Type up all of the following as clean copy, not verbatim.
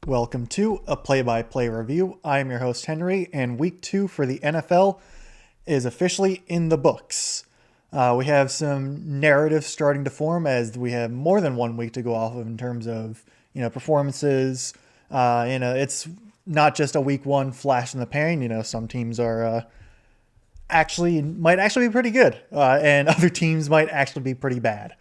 Welcome to a play-by-play review. I am your host Henry, and week 2 for the NFL is officially in the books. We have some narratives starting to form as we have more than 1 week to go off of in terms of performances. It's not just a week 1 flash in the pan. Some teams are might actually be pretty good, and other teams might actually be pretty bad.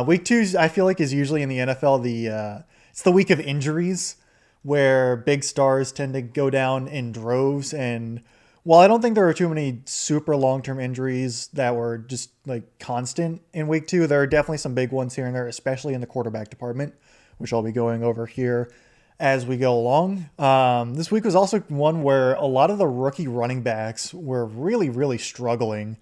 Week 2, I feel like, is usually in the NFL it's the week of injuries where big stars tend to go down in droves. And while I don't think there are too many super long-term injuries that were just like constant in week 2, there are definitely some big ones here and there, especially in the quarterback department, which I'll be going over here as we go along. This week was also one where a lot of the rookie running backs were really, really struggling.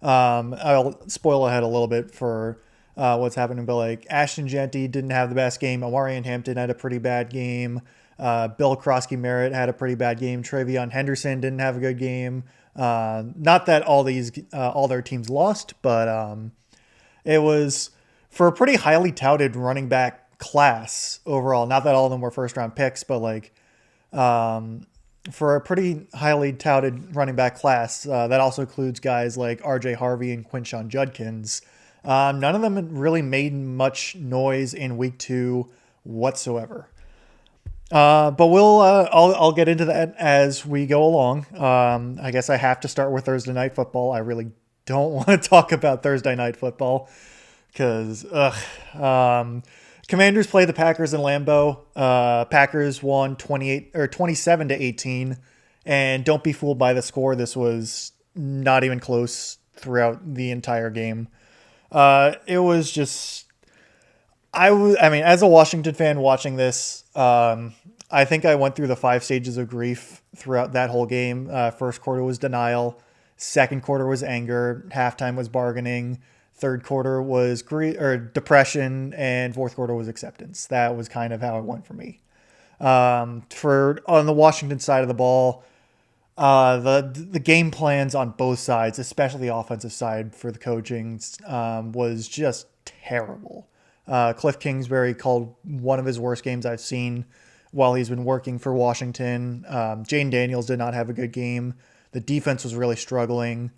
I'll spoil ahead a little bit for what's happening, but like Ashton Jeanty didn't have the best game. Omarion Hampton had a pretty bad game. Bill Krosky-Merritt had a pretty bad game. Travion Henderson didn't have a good game. Not that all their teams lost, but it was for a pretty highly touted running back class overall. Not that all of them were first round picks, but for a pretty highly touted running back class, that also includes guys like R.J. Harvey and Quinshon Judkins. None of them really made much noise in week 2 whatsoever. But I'll get into that as we go along. I guess I have to start with Thursday Night Football. I really don't want to talk about Thursday Night Football because, Commanders play the Packers in Lambeau. Packers won 27-18, and don't be fooled by the score. This was not even close throughout the entire game. It was just as a Washington fan watching this, I think I went through the 5 stages of grief throughout that whole game. First quarter was denial. Second quarter was anger. Halftime was bargaining. Third quarter was depression, and fourth quarter was acceptance. That was kind of how it went for me. On the Washington side of the ball, the game plans on both sides, especially the offensive side for the coaching, was just terrible. Cliff Kingsbury called one of his worst games I've seen while he's been working for Washington. Jane Daniels did not have a good game. The defense was really struggling.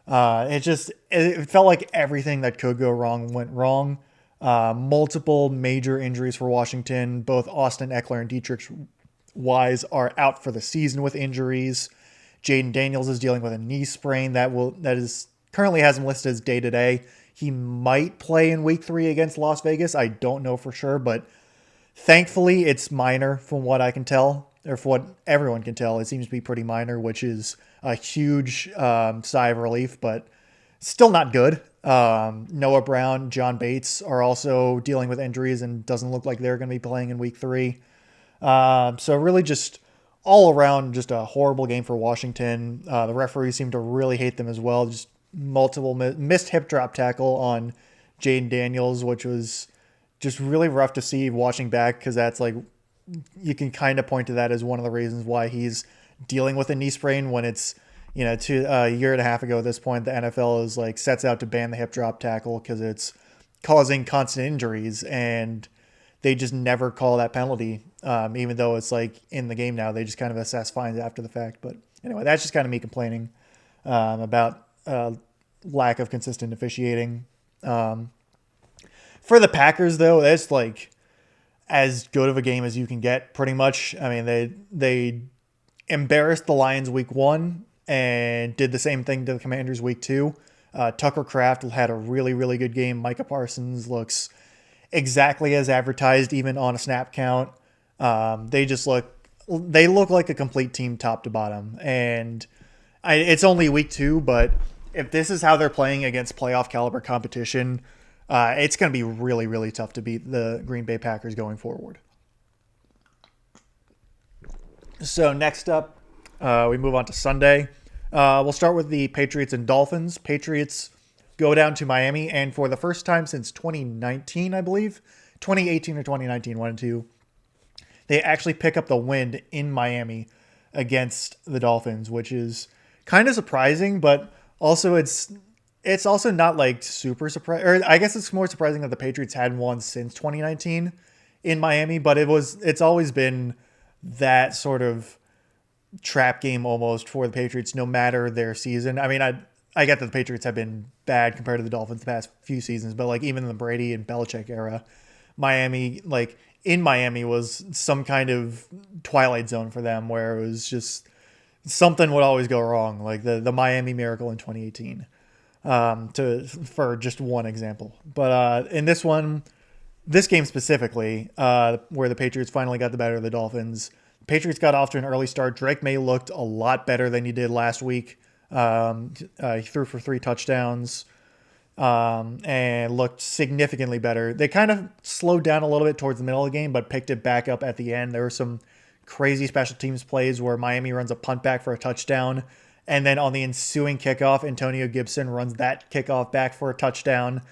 It felt like everything that could go wrong went wrong. Multiple major injuries for Washington. Both Austin Eckler and Dietrich Wise are out for the season with injuries. Jaden Daniels is dealing with a knee sprain that is currently has him listed as day-to-day. He might play in week 3 against Las Vegas. I don't know for sure, but thankfully it's minor from what I can tell, or from what everyone can tell. It seems to be pretty minor, which is a huge sigh of relief, but still not good. Noah Brown, John Bates are also dealing with injuries and doesn't look like they're going to be playing in week 3. So really just all around just a horrible game for Washington. The referees seem to really hate them as well. Just multiple missed hip drop tackle on Jaden Daniels, which was just really rough to see watching back, because that's like, you can kind of point to that as one of the reasons why he's dealing with a knee sprain when it's, a year and a half ago at this point, the NFL is like sets out to ban the hip drop tackle because it's causing constant injuries, and they just never call that penalty. Even though it's like in the game now, they just kind of assess fines after the fact. But anyway, that's just kind of me complaining about lack of consistent officiating. For the Packers, though, that's like as good of a game as you can get, pretty much. I mean, they embarrassed the Lions week 1 and did the same thing to the Commanders week 2. Tucker Kraft had a really, really good game. Micah Parsons looks exactly as advertised, even on a snap count. They look like a complete team top to bottom. And it's only week 2, but if this is how they're playing against playoff caliber competition, it's going to be really, really tough to beat the Green Bay Packers going forward. So next up, we move on to Sunday. We'll start with the Patriots and Dolphins. Patriots go down to Miami, and for the first time since 2019, I believe, 2018 or 2019, 1 and 2, they actually pick up the win in Miami against the Dolphins, which is kind of surprising, but also it's also not like super surprising. Or I guess it's more surprising that the Patriots hadn't won since 2019. in Miami, but it's always been that sort of trap game almost for the Patriots, no matter their season. I mean, I get that the Patriots have been bad compared to the Dolphins the past few seasons, but like even in the Brady and Belichick era, Miami, like in Miami, was some kind of twilight zone for them where it was just something would always go wrong, like the Miami Miracle in 2018. To for just one example, but in this game specifically, where the Patriots finally got the better of the Dolphins, Patriots got off to an early start. Drake May looked a lot better than he did last week. He threw for 3 touchdowns, and looked significantly better. They kind of slowed down a little bit towards the middle of the game, but picked it back up at the end. There were some crazy special teams plays where Miami runs a punt back for a touchdown, and then on the ensuing kickoff, Antonio Gibson runs that kickoff back for a touchdown.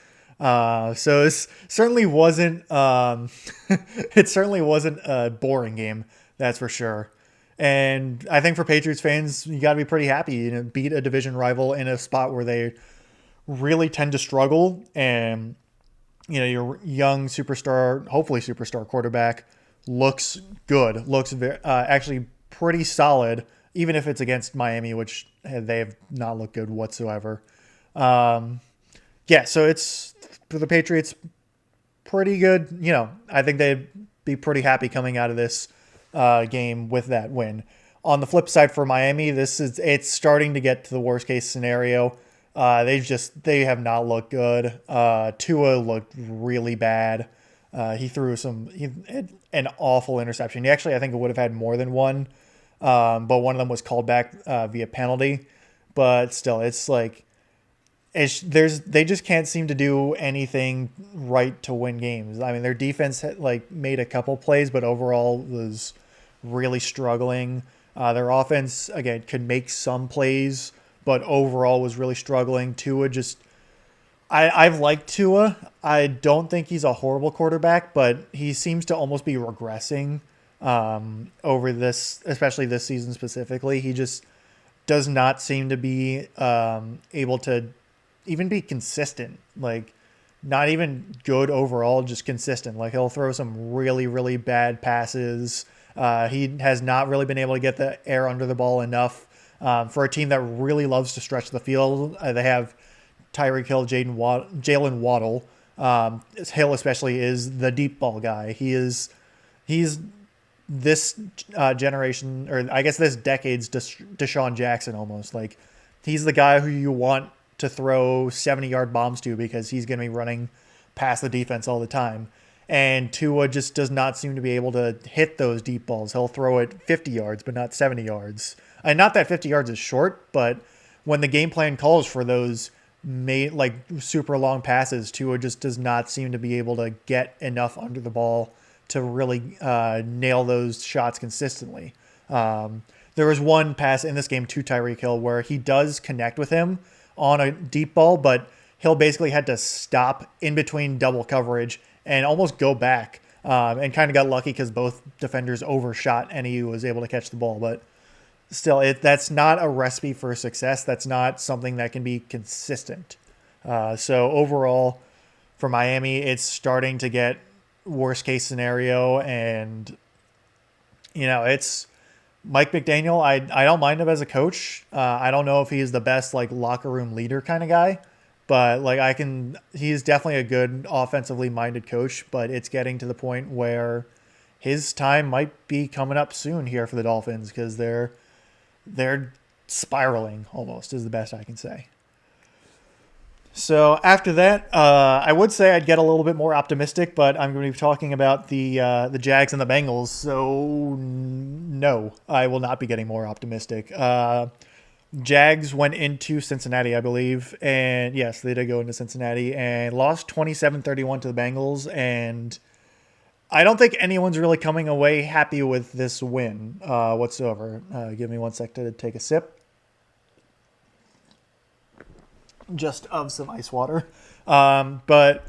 So it certainly wasn't it certainly wasn't a boring game, that's for sure. And I think for Patriots fans, you got to be pretty happy, beat a division rival in a spot where they really tend to struggle. And your young superstar, hopefully superstar quarterback looks good, looks actually pretty solid, even if it's against Miami, which they have not looked good whatsoever. Yeah, so it's for the Patriots pretty good. I think they'd be pretty happy coming out of this game with that win. On the flip side for Miami, it's starting to get to the worst case scenario. They have not looked good. Tua looked really bad. He threw an awful interception. He actually, I think, would have had more than one, but one of them was called back via penalty. But still, it's like they just can't seem to do anything right to win games. I mean, their defense made a couple plays, but overall was really struggling. Their offense, again, could make some plays, but overall was really struggling. Tua just I've liked Tua. I don't think he's a horrible quarterback, but he seems to almost be regressing over this, especially this season specifically. He just does not seem to be able to even be consistent. Like, not even good overall, just consistent. Like, he'll throw some really, really bad passes. He has not really been able to get the air under the ball enough for a team that really loves to stretch the field. They have Tyreek Hill, Jalen Waddle. Hill especially is the deep ball guy. He's this generation, or I guess this decade's Deshaun Jackson almost. Like, he's the guy who you want to throw 70-yard bombs to because he's going to be running past the defense all the time. And Tua just does not seem to be able to hit those deep balls. He'll throw it 50 yards, but not 70 yards. And not that 50 yards is short, but when the game plan calls for those super long passes, Tua just does not seem to be able to get enough under the ball to really nail those shots consistently. There was one pass in this game to Tyreek Hill where he does connect with him on a deep ball, but Hill basically had to stop in between double coverage and almost go back, and kind of got lucky because both defenders overshot and he was able to catch the ball. But still, that's not a recipe for success. That's not something that can be consistent. So overall, for Miami, it's starting to get worst case scenario, and it's Mike McDaniel. I don't mind him as a coach. I don't know if he's the best locker room leader kind of guy, but he's definitely a good offensively minded coach. But it's getting to the point where his time might be coming up soon here for the Dolphins because they're spiraling almost, is the best I can say. So after that, I would say I'd get a little bit more optimistic, but I'm going to be talking about the Jags and the Bengals. So no, I will not be getting more optimistic. Jags went into Cincinnati, I believe, and yes, they did go into Cincinnati and lost 27-31 to the Bengals. And I don't think anyone's really coming away happy with this win whatsoever. Give me one sec to take a sip. Just of some ice water. But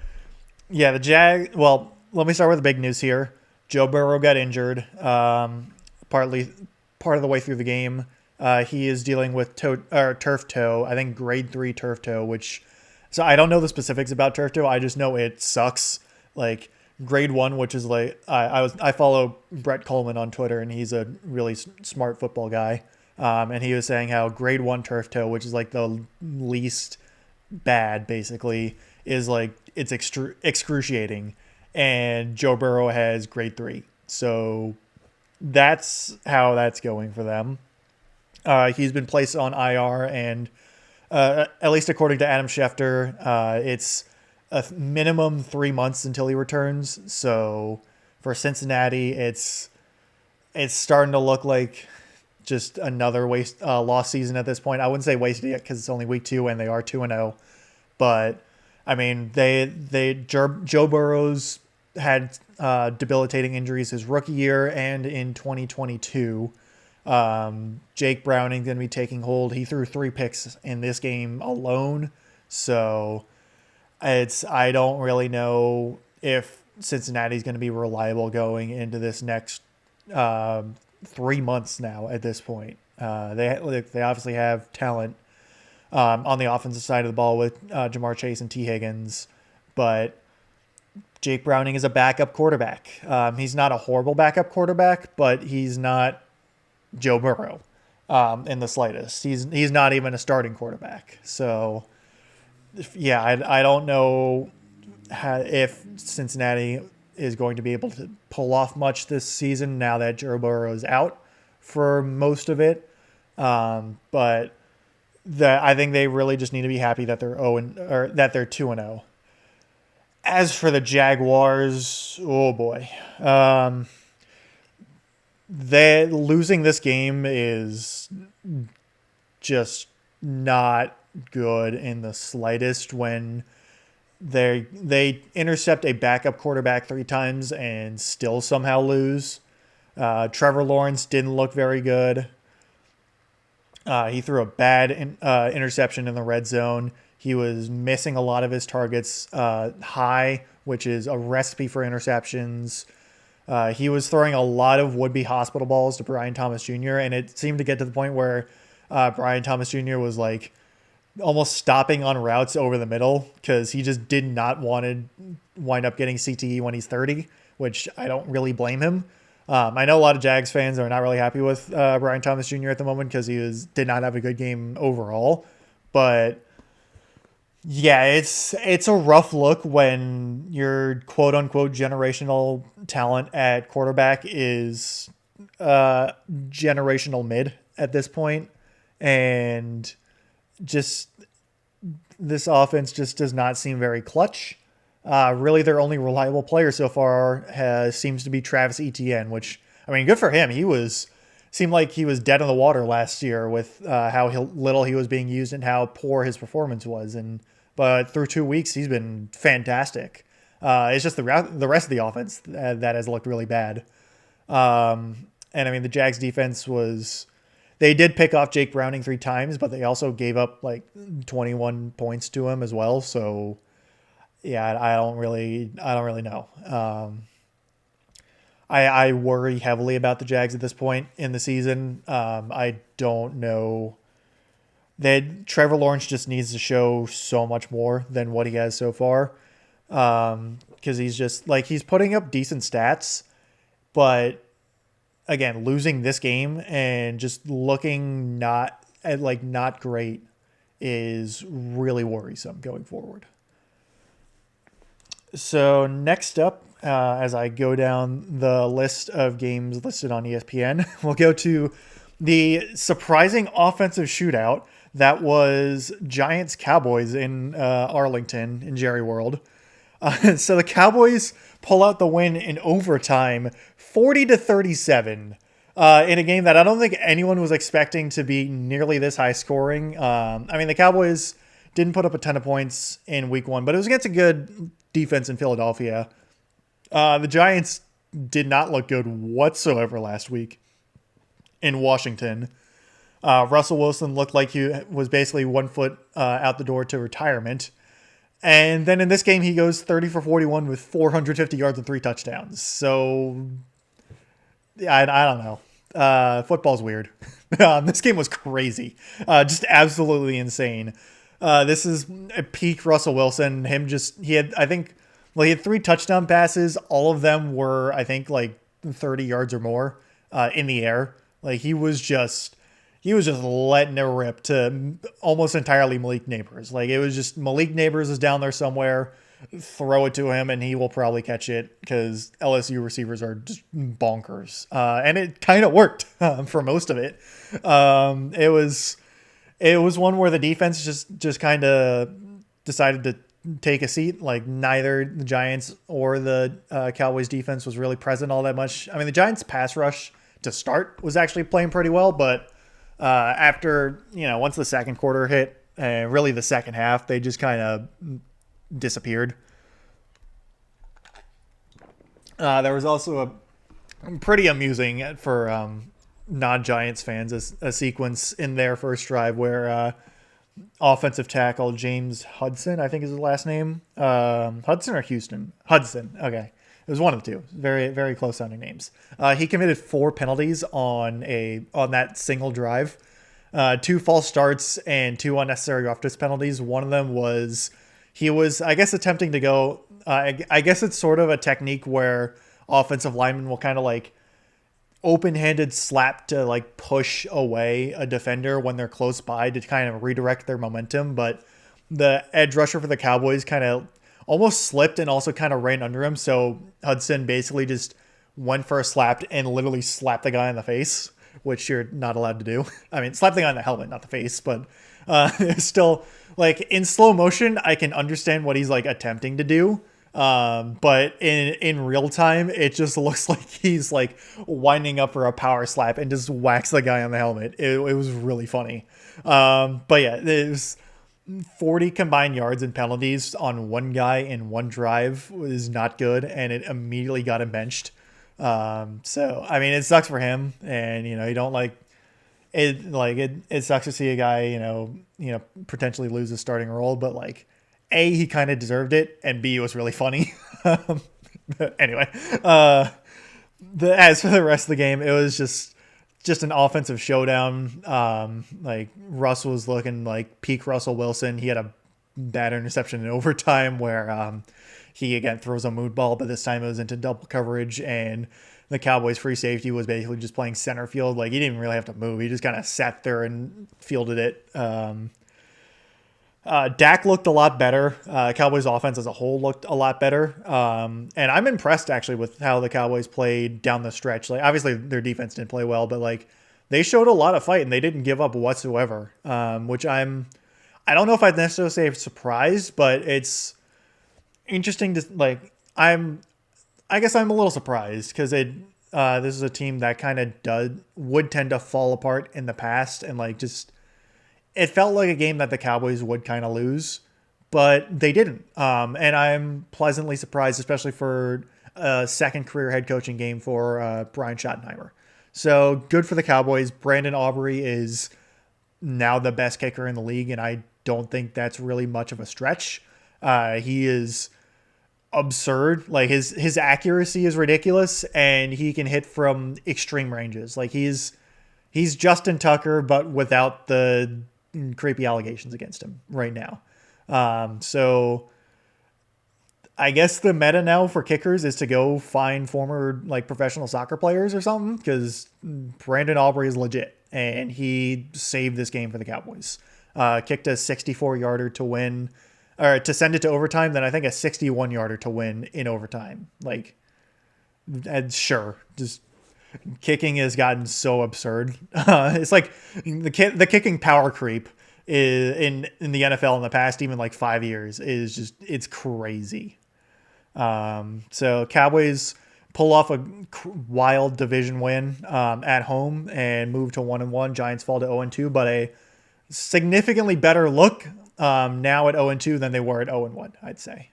yeah, the well, let me start with the big news here. Joe Burrow got injured part of the way through the game. He is dealing with turf toe, I think grade 3 turf toe, so I don't know the specifics about turf toe. I just know it sucks. Like, grade one, which is like I follow Brett Coleman on Twitter, and he's a really smart football guy. And he was saying how grade one turf toe, which is like the least bad, basically, is like it's excruciating, and Joe Burrow has grade three. So that's how that's going for them. He's been placed on IR, and at least according to Adam Schefter, it's a minimum 3 months until he returns. So for Cincinnati, it's starting to look like just another lost season at this point. I wouldn't say wasted yet because it's only week 2 and they are 2-0. But I mean, Joe Burrow's had debilitating injuries his rookie year and in 2022. Jake Browning going to be taking hold. He threw 3 picks in this game alone. So I don't really know if Cincinnati's going to be reliable going into this next 3 months now at this point. They obviously have talent on the offensive side of the ball with Jamar Chase and T. Higgins, but Jake Browning is a backup quarterback. He's not a horrible backup quarterback, but he's not Joe Burrow in the slightest. He's not even a starting quarterback. So, yeah, I don't know if Cincinnati is going to be able to pull off much this season now that Joe Burrow is out for most of it. But I think they really just need to be happy that they're 2-0. As for the Jaguars, oh boy. They losing this game is just not good in the slightest when they intercept a backup quarterback 3 times and still somehow lose. Trevor Lawrence didn't look very good. He threw a bad interception in the red zone. He was missing a lot of his targets high, which is a recipe for interceptions. He was throwing a lot of would-be hospital balls to Brian Thomas Jr., and it seemed to get to the point where Brian Thomas Jr. was like almost stopping on routes over the middle because he just did not want to wind up getting CTE when he's 30, which I don't really blame him. I know a lot of Jags fans are not really happy with Brian Thomas Jr. at the moment because he did not have a good game overall. But yeah, it's a rough look when your quote unquote generational talent at quarterback is generational mid at this point, and just this offense just does not seem very clutch. Really, their only reliable player so far seems to be Travis Etienne, which, I mean, good for him. Seemed like he was dead in the water last year with how little he was being used and how poor his performance was. But through 2 weeks, he's been fantastic. It's just the rest of the offense that has looked really bad. And I mean, the Jags defense they did pick off Jake Browning 3 times, but they also gave up like 21 points to him as well. So yeah, I don't really know. I worry heavily about the Jags at this point in the season. I don't know that Trevor Lawrence just needs to show so much more than what he has so far. Because he's just like, he's putting up decent stats, but again, losing this game and just looking not great is really worrisome going forward. So next up, as I go down the list of games listed on ESPN, we'll go to the surprising offensive shootout that was Giants-Cowboys in Arlington in Jerry World. So the Cowboys pull out the win in overtime, 40-37, in a game that I don't think anyone was expecting to be nearly this high scoring. I mean, the Cowboys didn't put up a ton of points in week 1, but it was against a good defense in Philadelphia. The Giants did not look good whatsoever last week in Washington. Russell Wilson looked like he was basically 1 foot out the door to retirement. And then in this game, he goes 30 for 41 with 450 yards and 3 touchdowns. So, I don't know. Football's weird. This game was crazy. Just absolutely insane. This is a peak Russell Wilson. He had, I think, Well, he had 3 touchdown passes. All of them were, I think, like 30 yards or more in the air. Like he was just letting it rip to almost entirely Malik Neighbors. Like it was just Malik Neighbors is down there somewhere. Throw it to him and he will probably catch it because LSU receivers are just bonkers. And it kind of worked for most of it. It was one where the defense just kind of decided to take a seat. Like neither the Giants or the Cowboys defense was really present all that much. I mean, the Giants pass rush to start was actually playing pretty well, but after once the second quarter hit and really the second half, they just kind of disappeared. There was also a pretty amusing for non-Giants fans a sequence in their first drive where offensive tackle James Hudson, I think is his last name. Hudson or Houston? Hudson. Okay. It was one of the two. Very, very close sounding names. He committed 4 penalties on that single drive. 2 false starts and 2 unnecessary roughness penalties. One of them was he was, I guess, attempting to go. I guess it's sort of a technique where offensive linemen will kind of like open-handed slap to like push away a defender when they're close by to kind of redirect their momentum. But the edge rusher for the Cowboys kind of almost slipped and also kind of ran under him. So Hudson basically just went for a slap and literally slapped the guy in the face, which you're not allowed to do. I mean, slap the guy in the helmet, not the face, but it's still like in slow motion. I can understand what he's like attempting to do. But in real time, it just looks like he's like winding up for a power slap and just whacks the guy on the helmet. It was really funny. But yeah, it was 40 combined yards and penalties on one guy in one drive was not good, and it immediately got him benched. So I mean, it sucks for him, and you don't like it. Like it sucks to see a guy, potentially lose his starting role, but like, A, he kind of deserved it, and B, it was really funny. But anyway, as for the rest of the game, it was just an offensive showdown. Like Russ was looking like peak Russell Wilson. He had a bad interception in overtime where he again throws a mood ball, but this time it was into double coverage, and the Cowboys free safety was basically just playing center field. Like he didn't even really have to move. He just kind of sat there and fielded it. Dak looked a lot better. Cowboys offense as a whole looked a lot better. And I'm impressed actually with how the Cowboys played down the stretch. Like obviously their defense didn't play well, but like they showed a lot of fight and they didn't give up whatsoever. Which I don't know if I'd necessarily say surprised, but it's interesting to like, I guess I'm a little surprised because this is a team that kind of would tend to fall apart in the past and like just, it felt like a game that the Cowboys would kind of lose, but they didn't. And I'm pleasantly surprised, especially for a second career head coaching game for Brian Schottenheimer. So good for the Cowboys. Brandon Aubrey is now the best kicker in the league, and I don't think that's really much of a stretch. He is absurd. Like his accuracy is ridiculous, and he can hit from extreme ranges. Like he's Justin Tucker, but without the creepy allegations against him right now. So I guess the meta now for kickers is to go find former like professional soccer players or something, because Brandon Aubrey is legit and he saved this game for the Cowboys. Kicked a 64-yarder to win, or to send it to overtime, then I think a 61-yarder to win in overtime. Like, and sure, just kicking has gotten so absurd. It's like the kicking power creep in the NFL in the past, even like 5 years, is just, it's crazy. So Cowboys pull off a wild division win at home and move to 1-1. Giants fall to 0-2, but a significantly better look now at 0-2 than they were at 0-1, I'd say.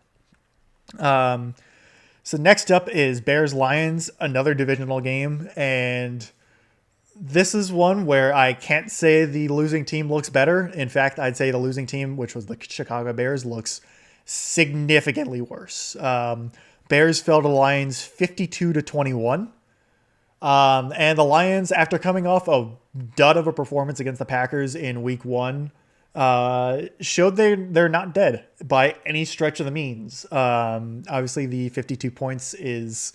So next up is Bears-Lions, another divisional game. And this is one where I can't say the losing team looks better. In fact, I'd say the losing team, which was the Chicago Bears, looks significantly worse. Bears fell to the Lions 52-21. And the Lions, after coming off a dud of a performance against the Packers in week 1, showed they're not dead by any stretch of the means. Obviously, the 52 points is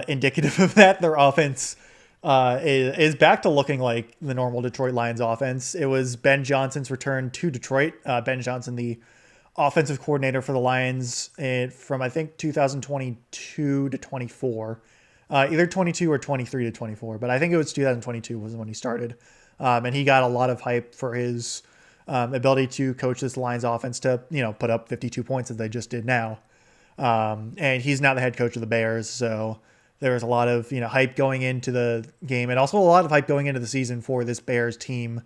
indicative of that. Their offense is back to looking like the normal Detroit Lions offense. It was Ben Johnson's return to Detroit. Ben Johnson, the offensive coordinator for the Lions from I think 2022 to 24, either 22 or 23 to 24, but I think it was 2022 was when he started, and he got a lot of hype for his ability to coach this Lions offense to put up 52 points as they just did now. And he's now the head coach of the Bears, so there was a lot of hype going into the game, and also a lot of hype going into the season for this Bears team,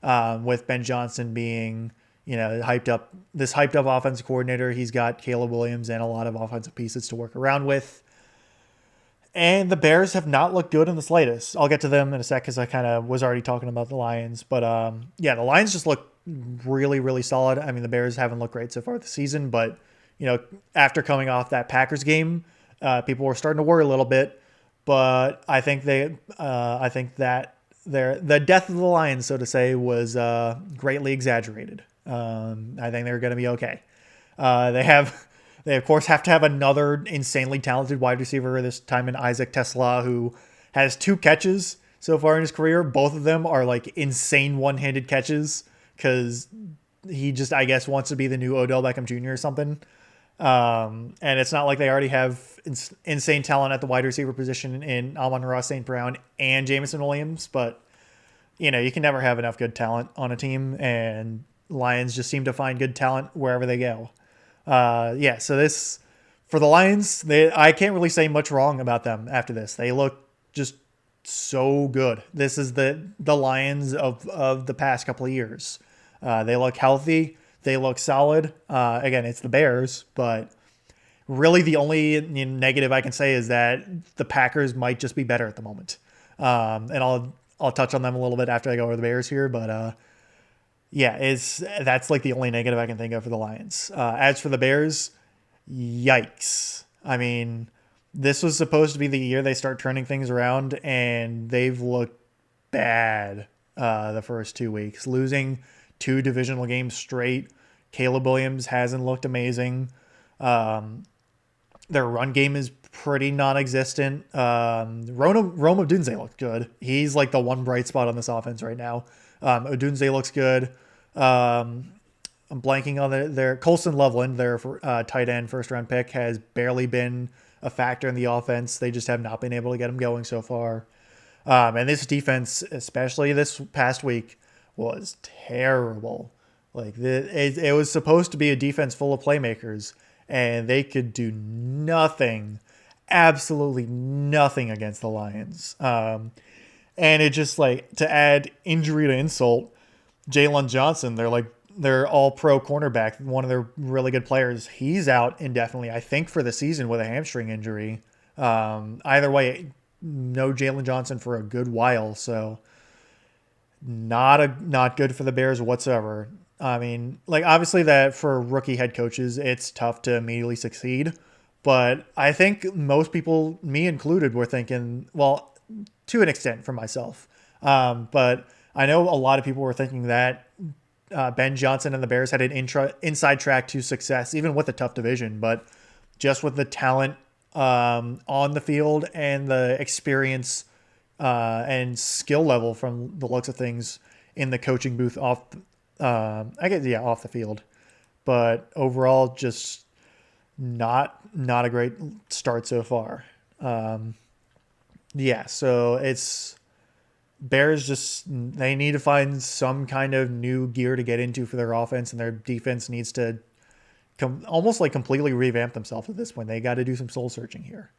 with Ben Johnson being hyped up offensive coordinator. He's got Caleb Williams and a lot of offensive pieces to work around with. And the Bears have not looked good in the slightest. I'll get to them in a sec because I kind of was already talking about the Lions. But the Lions just look really, really solid. I mean, the Bears haven't looked great so far this season, but after coming off that Packers game, people were starting to worry a little bit. But I think that the death of the Lions, so to say, was greatly exaggerated. I think they're going to be okay. They of course have to have another insanely talented wide receiver, this time in Isaac TeSlaa, who has 2 catches so far in his career. Both of them are like insane one-handed catches because he just, I guess, wants to be the new Odell Beckham Jr. or something. And it's not like they already have insane talent at the wide receiver position in Amon-Ra St. Brown and Jameson Williams, but you can never have enough good talent on a team, and Lions just seem to find good talent wherever they go. So this, for the Lions, I can't really say much wrong about them after this. They look just so good. This is the Lions of the past couple of years. They look healthy. They look solid. Again, it's the Bears, but really the only negative I can say is that the Packers might just be better at the moment. And I'll touch on them a little bit after I go over the Bears here, but that's like the only negative I can think of for the Lions. As for the Bears, yikes. I mean, this was supposed to be the year they start turning things around, and they've looked bad the first 2 weeks, losing 2 divisional games straight. Caleb Williams hasn't looked amazing. Their run game is pretty non-existent. Rome Odunze looked good. He's like the one bright spot on this offense right now. Odunze looks good. I'm blanking on their Colson Loveland, their tight end first round pick, has barely been a factor in the offense. They just have not been able to get him going so far. And this defense, especially this past week, was terrible. Like it was supposed to be a defense full of playmakers, and they could do nothing, absolutely nothing against the Lions. And it just, like, to add injury to insult, Jalen Johnson, they're all pro cornerback, one of their really good players. He's out indefinitely, I think, for the season with a hamstring injury. Either way, no Jalen Johnson for a good while, so not good for the Bears whatsoever. I mean, like, obviously that for rookie head coaches, it's tough to immediately succeed. But I think most people, me included, were thinking, well, to an extent for myself. But I know a lot of people were thinking that Ben Johnson and the Bears had an inside track to success, even with a tough division, but just with the talent on the field and the experience and skill level from the looks of things in the coaching booth off the field. But overall, just not a great start so far. So it's Bears they need to find some kind of new gear to get into for their offense, and their defense needs to almost like completely revamp themselves at this point. They got to do some soul searching here.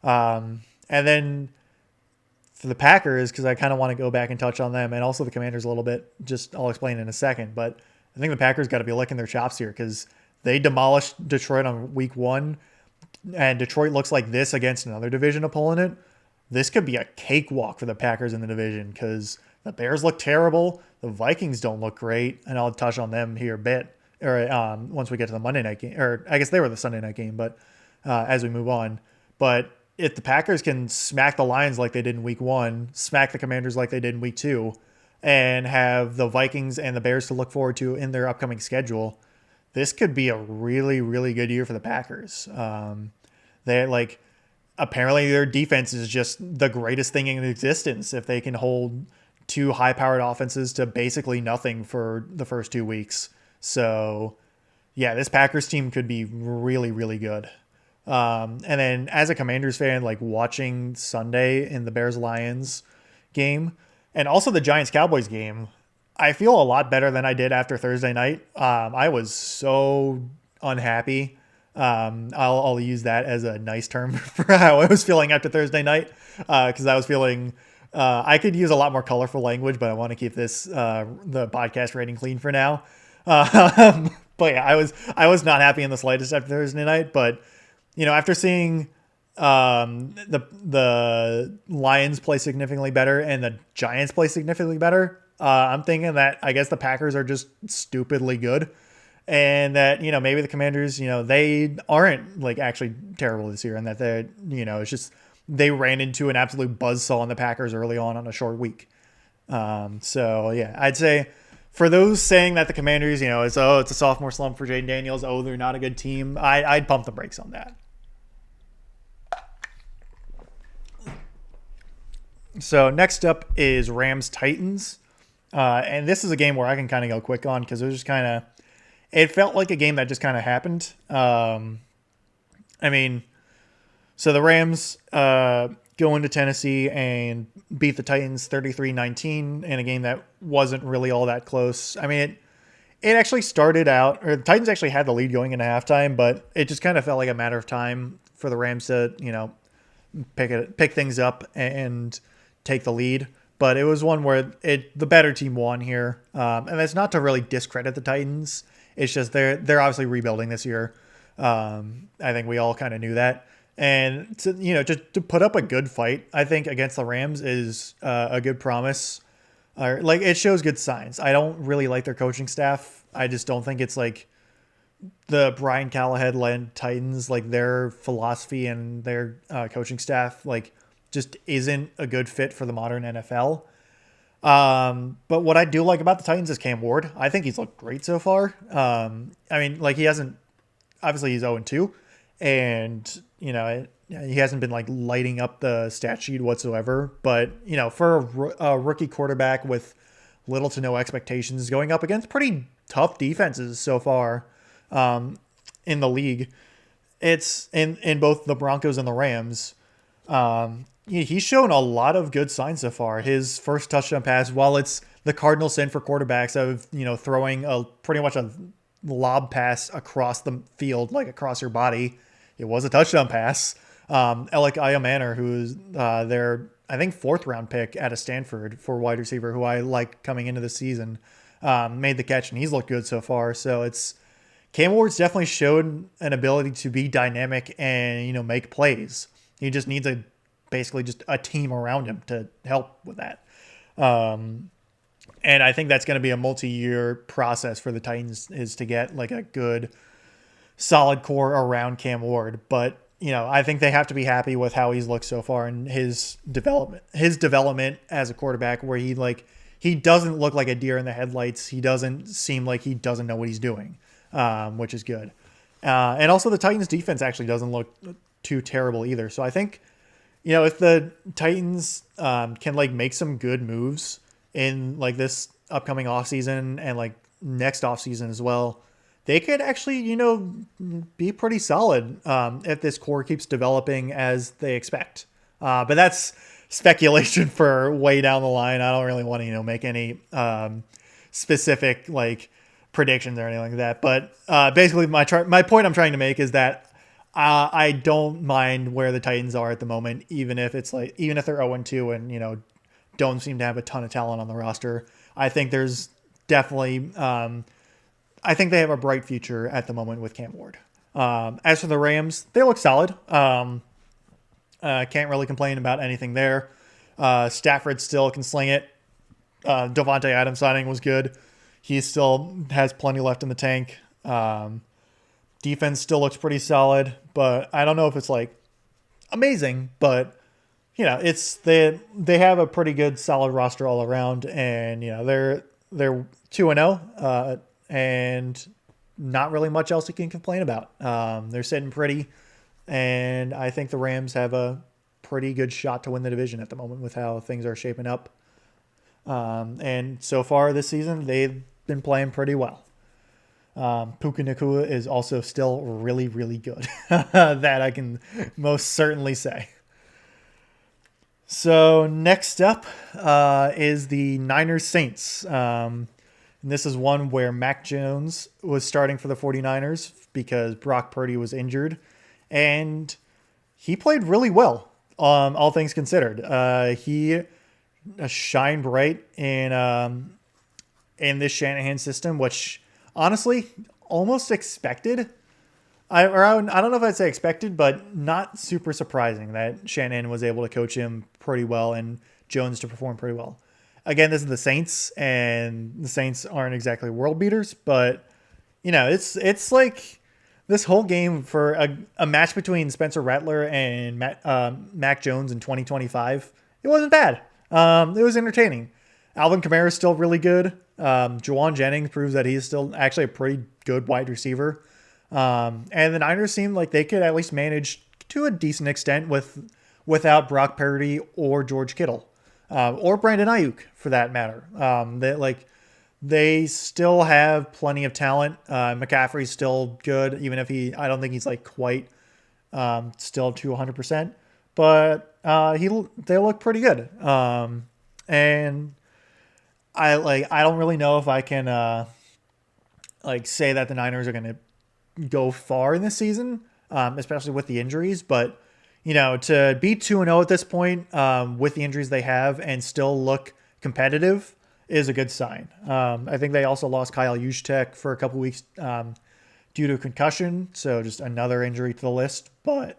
And then for the Packers, because I kind of want to go back and touch on them, and also the Commanders a little bit, I'll explain in a second, but I think the Packers got to be licking their chops here because they demolished Detroit on week 1, and Detroit looks like this against another division opponent. This could be a cakewalk for the Packers in the division because the Bears look terrible. The Vikings don't look great, and I'll touch on them here a bit, or once we get to the Monday night game, or I guess they were the Sunday night game, but as we move on. But if the Packers can smack the Lions like they did in week 1, smack the Commanders like they did in week 2, and have the Vikings and the Bears to look forward to in their upcoming schedule, this could be a really, really good year for the Packers. They like apparently their defense is just the greatest thing in existence if they can hold two high-powered offenses to basically nothing for the first 2 weeks. So yeah, this Packers team could be really, really good. And then as a Commanders fan, like watching Sunday in the Bears Lions game and also the Giants Cowboys game, I feel a lot better than I did after Thursday night. I was so unhappy. I'll use that as a nice term for how I was feeling after Thursday night because I was feeling. I could use a lot more colorful language, but I want to keep this the podcast rating clean for now. But yeah, I was not happy in the slightest after Thursday night. But after seeing the Lions play significantly better and the Giants play significantly better, I'm thinking that I guess the Packers are just stupidly good, and that maybe the Commanders they aren't like actually terrible this year, and that it's just they ran into an absolute buzzsaw on the Packers early on a short week. So yeah, I'd say for those saying that the Commanders, it's a sophomore slump for Jaden Daniels, they're not a good team, I'd pump the brakes on that. So next up is Rams Titans. And this is a game where I can kind of go quick on because it was just it felt like a game that just kind of happened. I mean, so the Rams go into Tennessee and beat the Titans 33-19 in a game that wasn't really all that close. I mean, it actually started out, or the Titans actually had the lead going into halftime, but it just kind of felt like a matter of time for the Rams to, pick things up and take the lead. But it was one where the better team won here. And that's not to really discredit the Titans. It's just they're obviously rebuilding this year. I think we all kind of knew that. And just to put up a good fight, I think against the Rams is a good promise. Like it shows good signs. I don't really like their coaching staff. I just don't think it's like the Brian Callahan led Titans, like their philosophy and their coaching staff, like just isn't a good fit for the modern NFL. But what I do like about the Titans is Cam Ward. I think he's looked great so far. I mean, like he hasn't, obviously he's 0-2 and he hasn't been like lighting up the stat sheet whatsoever, but for a rookie quarterback with little to no expectations going up against pretty tough defenses so far, in the league, it's in both the Broncos and the Rams. He's shown a lot of good signs so far. His first touchdown pass, while it's the cardinal sin for quarterbacks of throwing pretty much a lob pass across the field, like across your body, it was a touchdown pass. Alec Ayamanor, who's their I think 4th round pick out of Stanford for wide receiver, who I like coming into the season, made the catch and he's looked good so far. So it's Cam Ward's definitely showed an ability to be dynamic and make plays. He just needs basically just a team around him to help with that. And I think that's going to be a multi-year process for the Titans, is to get like a good solid core around Cam Ward. But I think they have to be happy with how he's looked so far in his development as a quarterback, where he doesn't look like a deer in the headlights. He doesn't seem like he doesn't know what he's doing, which is good. And also the Titans defense actually doesn't look too terrible either. So I think, if the Titans can like make some good moves in like this upcoming offseason and like next offseason as well, they could actually, be pretty solid if this core keeps developing as they expect. But that's speculation for way down the line. I don't really want to, make any specific like predictions or anything like that. But basically, my point I'm trying to make is that I don't mind where the Titans are at the moment, even if they're 0-2 and don't seem to have a ton of talent on the roster. I think there's definitely I think they have a bright future at the moment with Cam Ward. As for the Rams, they look solid. Can't really complain about anything there. Stafford still can sling it. Devontae Adams signing was good. He still has plenty left in the tank. Defense still looks pretty solid, but I don't know if it's like amazing, but it's they have a pretty good solid roster all around, and they're 2-0, and not really much else you can complain about. They're sitting pretty, and I think the Rams have a pretty good shot to win the division at the moment with how things are shaping up. And so far this season, they've been playing pretty well. Puka Nakua is also still really, really good. That I can most certainly say. So next up is the Niners Saints. And this is one where Mac Jones was starting for the 49ers because Brock Purdy was injured. And he played really well, all things considered. He shined bright in this Shanahan system, which honestly almost expected. I don't know if I'd say expected, but not super surprising that Shanahan was able to coach him pretty well and Jones to perform pretty well. Again, this is the Saints, and the Saints aren't exactly world beaters, but it's like this whole game for a match between Spencer Rattler and Mac Jones in 2025. It wasn't bad. It was entertaining. Alvin Kamara is still really good. Juwan Jennings proves that he's still actually a pretty good wide receiver. And the Niners seemed like they could at least manage to a decent extent without Brock Purdy or George Kittle, or Brandon Ayuk for that matter. They still have plenty of talent. McCaffrey's still good, even if I don't think he's like quite still to 100%, but they look pretty good. And I don't really know if I can say that the Niners are going to go far in this season, especially with the injuries. But to be 2-0 at this point with the injuries they have and still look competitive is a good sign. I think they also lost Kyle Juszczyk for a couple weeks due to concussion, so just another injury to the list. But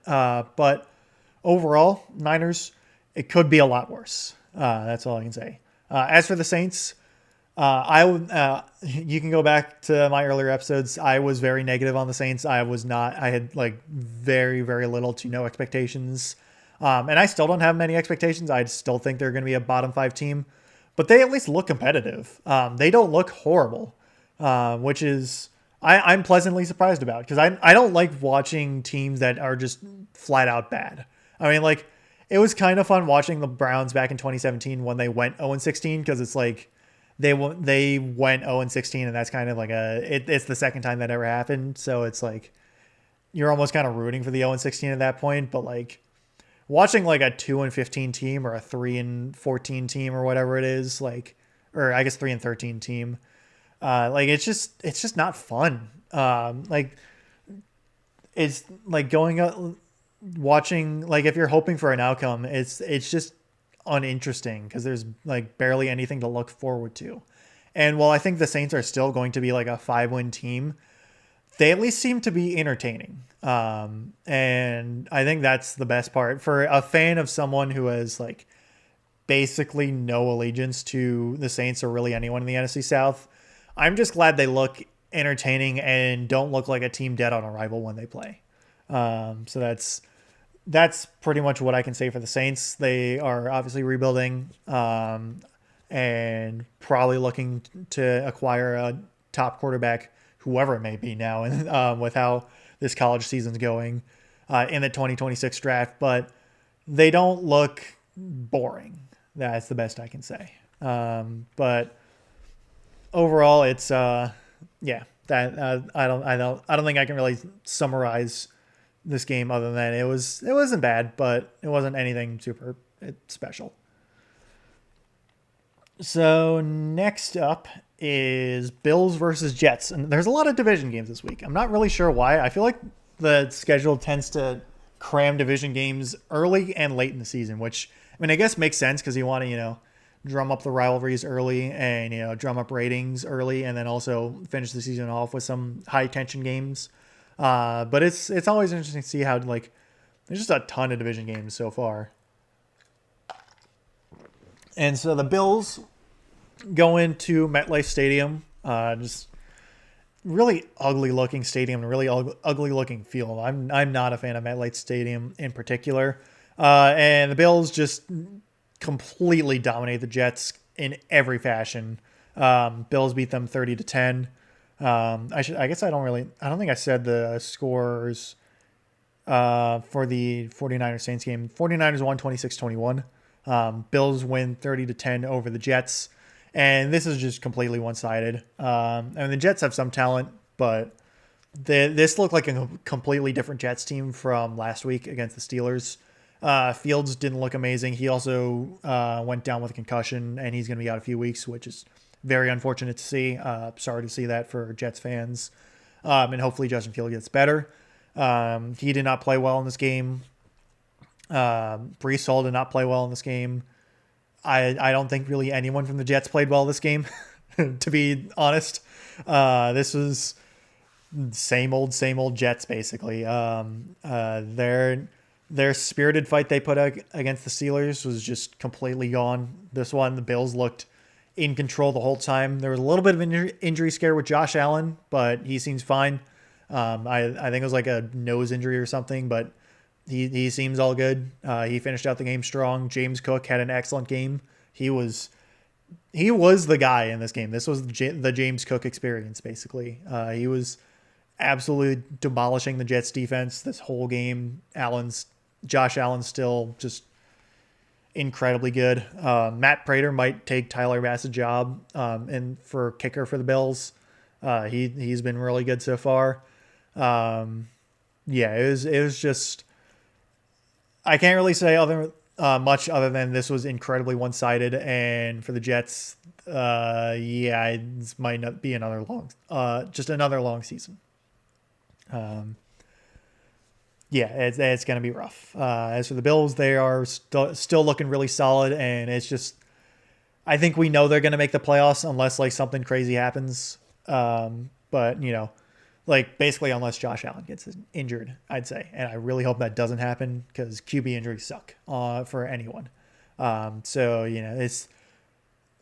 overall, Niners, it could be a lot worse. That's all I can say. As for the Saints, you can go back to my earlier episodes. I was very negative on the Saints. I had like very, very little to no expectations. And I still don't have many expectations. I still think they're going to be a bottom 5 team, but they at least look competitive. They don't look horrible, which is I'm pleasantly surprised about, because I don't like watching teams that are just flat out bad. I mean, like, it was kind of fun watching the Browns back in 2017 when they went 0-16, because it's like they went 0-16, and that's kind of like it's the second time that ever happened. So it's like you're almost kind of rooting for the 0-16 at that point. But like watching like a 2-15 team or a 3-14 team or whatever it is, like, or I guess 3-13 team, like it's just not fun. Like it's like going up, watching, like, if you're hoping for an outcome, it's just uninteresting because there's like barely anything to look forward to. And while I think the Saints are still going to be like a 5-win team, they at least seem to be entertaining. And I think that's the best part for a fan of someone who has like basically no allegiance to the Saints or really anyone in the NFC South. I'm just glad they look entertaining and don't look like a team dead on arrival when they play. So that's pretty much what I can say for the Saints. They are obviously rebuilding, and probably looking to acquire a top quarterback, whoever it may be now, and with how this college season's going in the 2026 draft. But they don't look boring. That's the best I can say. But overall, it's yeah. That I don't think I can really summarize this game other than it wasn't bad, but it wasn't anything super special. So next up is Bills versus Jets, and there's a lot of division games this week. I'm not really sure why. I feel like the schedule tends to cram division games early and late in the season, which I mean I guess makes sense because you want to drum up the rivalries early and drum up ratings early, and then also finish the season off with some high tension games. But it's always interesting to see how like there's just a ton of division games so far. And so the Bills go into MetLife Stadium, just really ugly looking stadium, really ugly looking field. I'm not a fan of MetLife Stadium in particular. And the Bills just completely dominate the Jets in every fashion. Bills beat them 30-10. I guess I don't think I said the scores for the 49ers Saints game. 49ers won 26-21. Bills win 30-10 over the Jets. And this is just completely one-sided. The Jets have some talent, but this looked like a completely different Jets team from last week against the Steelers. Fields didn't look amazing. He also went down with a concussion, and he's going to be out a few weeks, which is very unfortunate to see. Sorry to see that for Jets fans. And hopefully Justin Fields gets better. He did not play well in this game. Brees Hall did not play well in this game. I don't think really anyone from the Jets played well this game, to be honest. This was same old Jets, basically. Their spirited fight they put against the Steelers was just completely gone. This one, the Bills looked in control the whole time. There was a little bit of an injury scare with Josh Allen, but he seems fine. I think it was like a nose injury or something, but he seems all good. He finished out the game strong. James Cook had an excellent game. He was the guy in this game. This was the James Cook experience, basically. He was absolutely demolishing the Jets defense this whole game. Josh Allen's still just incredibly good. Matt Prater might take Tyler Bass's job and for kicker for the Bills. He's been really good so far. It was just, I can't really say much other than this was incredibly one-sided, and for the Jets, it might not be another long season. It's going to be rough. As for the Bills, they are still looking really solid, and it's just, I think we know they're going to make the playoffs unless like something crazy happens. But like basically unless Josh Allen gets injured, I'd say, and I really hope that doesn't happen because QB injuries suck for anyone. It's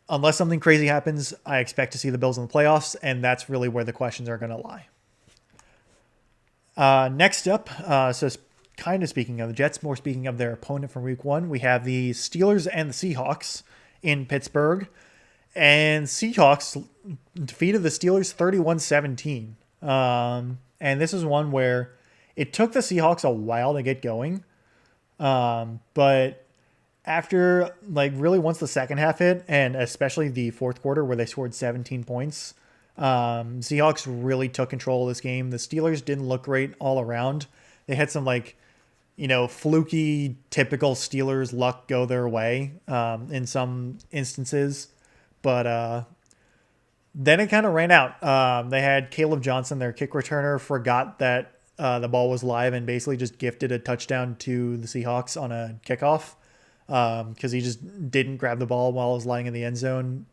unless something crazy happens, I expect to see the Bills in the playoffs, and that's really where the questions are going to lie. Next up, kind of speaking of the Jets, more speaking of their opponent from week one, we have the Steelers and the Seahawks in Pittsburgh. And Seahawks defeated the Steelers 31-17. And this is one where it took the Seahawks a while to get going. But after, like, really once the second half hit, and especially the fourth quarter where they scored 17 points, Seahawks really took control of this game. The Steelers didn't look great all around. They had some fluky, typical Steelers luck go their way in some instances. But then it kind of ran out. They had Caleb Johnson, their kick returner, forgot that the ball was live and basically just gifted a touchdown to the Seahawks on a kickoff because he just didn't grab the ball while it was lying in the end zone.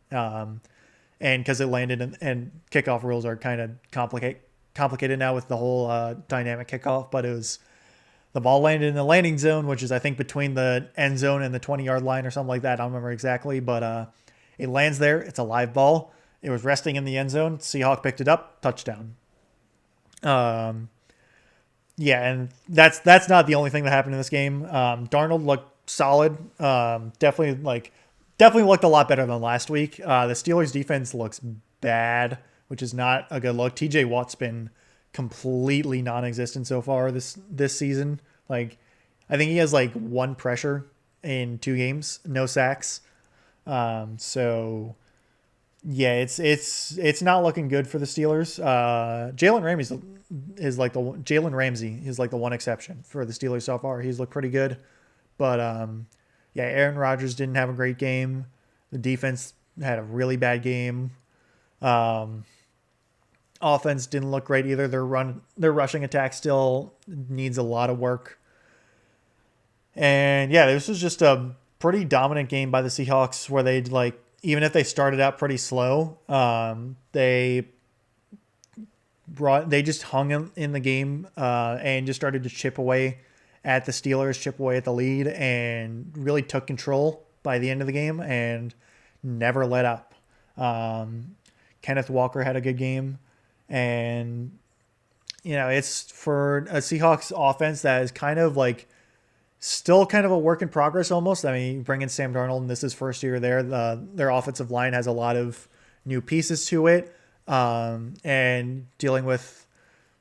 And because it landed and kickoff rules are kind of complicated now with the whole dynamic kickoff, but the ball landed in the landing zone, which is I think between the end zone and the 20-yard line or something like that. I don't remember exactly, but it lands there. It's a live ball. It was resting in the end zone. Seahawk picked it up, touchdown. And that's not the only thing that happened in this game. Darnold looked solid. Definitely looked a lot better than last week. The Steelers defense looks bad, which is not a good look. TJ Watt's been completely non-existent so far this season. I think he has one pressure in 2 games, no sacks. It's not looking good for the Steelers. Jalen Ramsey is the one exception for the Steelers so far. He's looked pretty good, but Aaron Rodgers didn't have a great game. The defense had a really bad game. Offense didn't look great either. Their rushing attack still needs a lot of work. And this was just a pretty dominant game by the Seahawks where they even if they started out pretty slow, they just hung in the game and just started to chip away at the Steelers, chip away at the lead, and really took control by the end of the game and never let up. Kenneth Walker had a good game, and it's for a Seahawks offense that is kind of Still kind of a work in progress almost. I mean, bringing Sam Darnold, and this is his first year there. Their offensive line has a lot of new pieces to it, and dealing with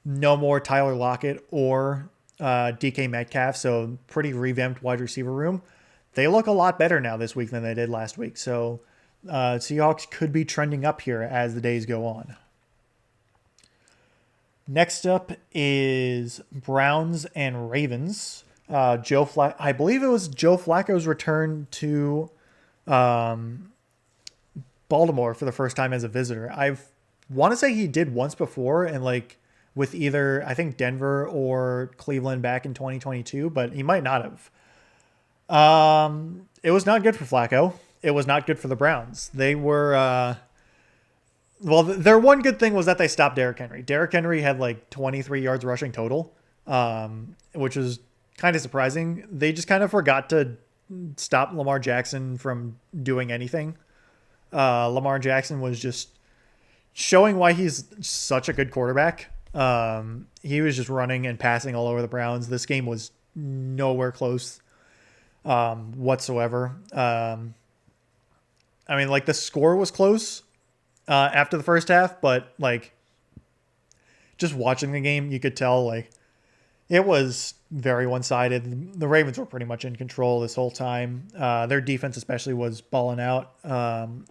no more Tyler Lockett or DK Metcalf, so pretty revamped wide receiver room. They look a lot better now this week than they did last week. So Seahawks could be trending up here as the days go on. Next up is Browns and Ravens. I believe it was Joe Flacco's return to Baltimore for the first time as a visitor. I want to say he did once before, and like with either I think Denver or Cleveland back in 2022, but he might not have. It was not good for Flacco. It was not good for the Browns. They were their one good thing was that they stopped Derrick Henry. Derrick Henry had like 23 yards rushing total, which was kind of surprising. They just kind of forgot to stop Lamar Jackson from doing anything. Lamar Jackson was just showing why he's such a good quarterback. He was just running and passing all over the Browns. This game was nowhere close whatsoever. I mean, like the score was close after the first half, but like just watching the game, you could tell like it was very one-sided. The Ravens were pretty much in control this whole time. Their defense especially was balling out,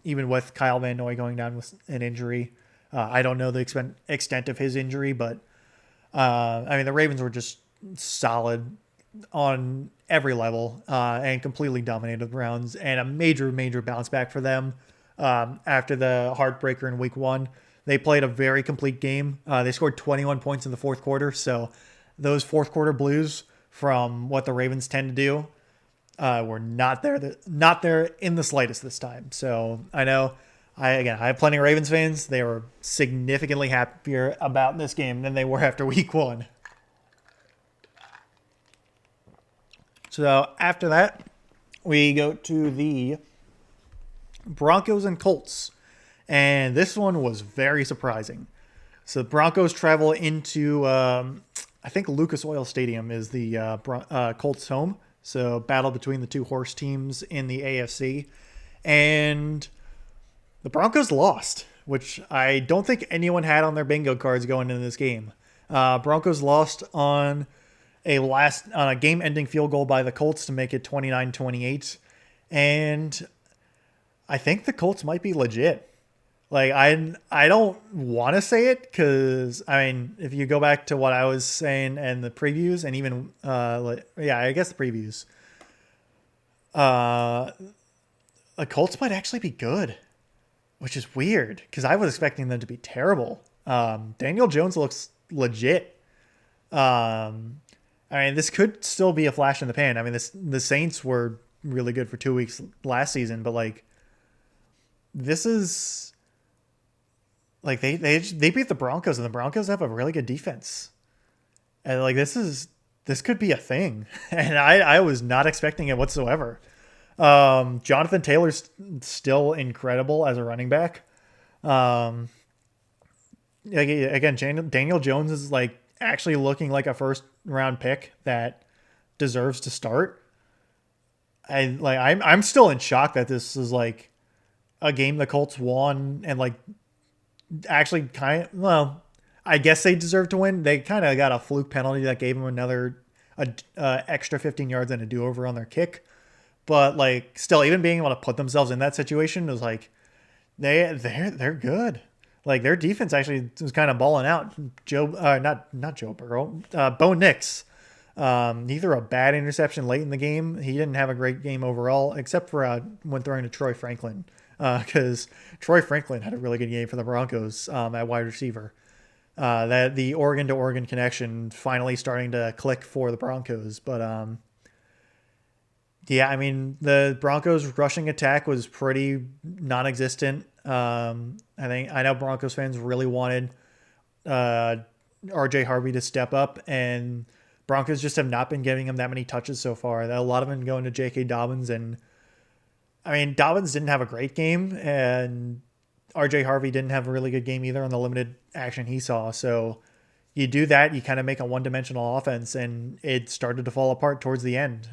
even with Kyle Van Noy going down with an injury. I don't know the extent of his injury, but I mean, the Ravens were just solid on every level and completely dominated the Browns, and a major, major bounce back for them after the heartbreaker in week one. They played a very complete game. They scored 21 points in the fourth quarter, so those fourth quarter blues from what the Ravens tend to do were not there in the slightest this time. So I know I have plenty of Ravens fans. They were significantly happier about this game than they were after week one. So after that, we go to the Broncos and Colts. And this one was very surprising. So the Broncos travel into, I think Lucas Oil Stadium is the Colts' home. So battle between the two horse teams in the AFC. And the Broncos lost, which I don't think anyone had on their bingo cards going into this game. Broncos lost on a game-ending field goal by the Colts to make it 29-28. And I think the Colts might be legit. Like, I don't want to say it because, I mean, if you go back to what I was saying and the previews and even, I guess the previews, the Colts might actually be good, which is weird because I was expecting them to be terrible. Daniel Jones looks legit. I mean, this could still be a flash in the pan. I mean, the Saints were really good for 2 weeks last season, but like, this is like they beat the Broncos, and the Broncos have a really good defense, and like this could be a thing, and I was not expecting it whatsoever. Jonathan Taylor's still incredible as a running back. Again, Daniel Jones is like actually looking like a first round pick that deserves to start. I'm still in shock that this is like a game the Colts won and like actually I guess they deserve to win. They kind of got a fluke penalty that gave them another extra 15 yards and a do-over on their kick. But like still, even being able to put themselves in that situation was like they're good. Like their defense actually was kind of balling out. Not Joe Burrow, Bo Nix. He threw a bad interception late in the game. He didn't have a great game overall, except for when throwing to Troy Franklin, because Troy Franklin had a really good game for the Broncos at wide receiver. That the Oregon to Oregon connection finally starting to click for the Broncos, but yeah, I mean the Broncos rushing attack was pretty non-existent. I know Broncos fans really wanted RJ Harvey to step up, and Broncos just have not been giving him that many touches so far. A lot of them going to J.K. Dobbins, and I mean Dobbins didn't have a great game, and RJ Harvey didn't have a really good game either on the limited action he saw. So you do that, you kind of make a one-dimensional offense, and it started to fall apart towards the end.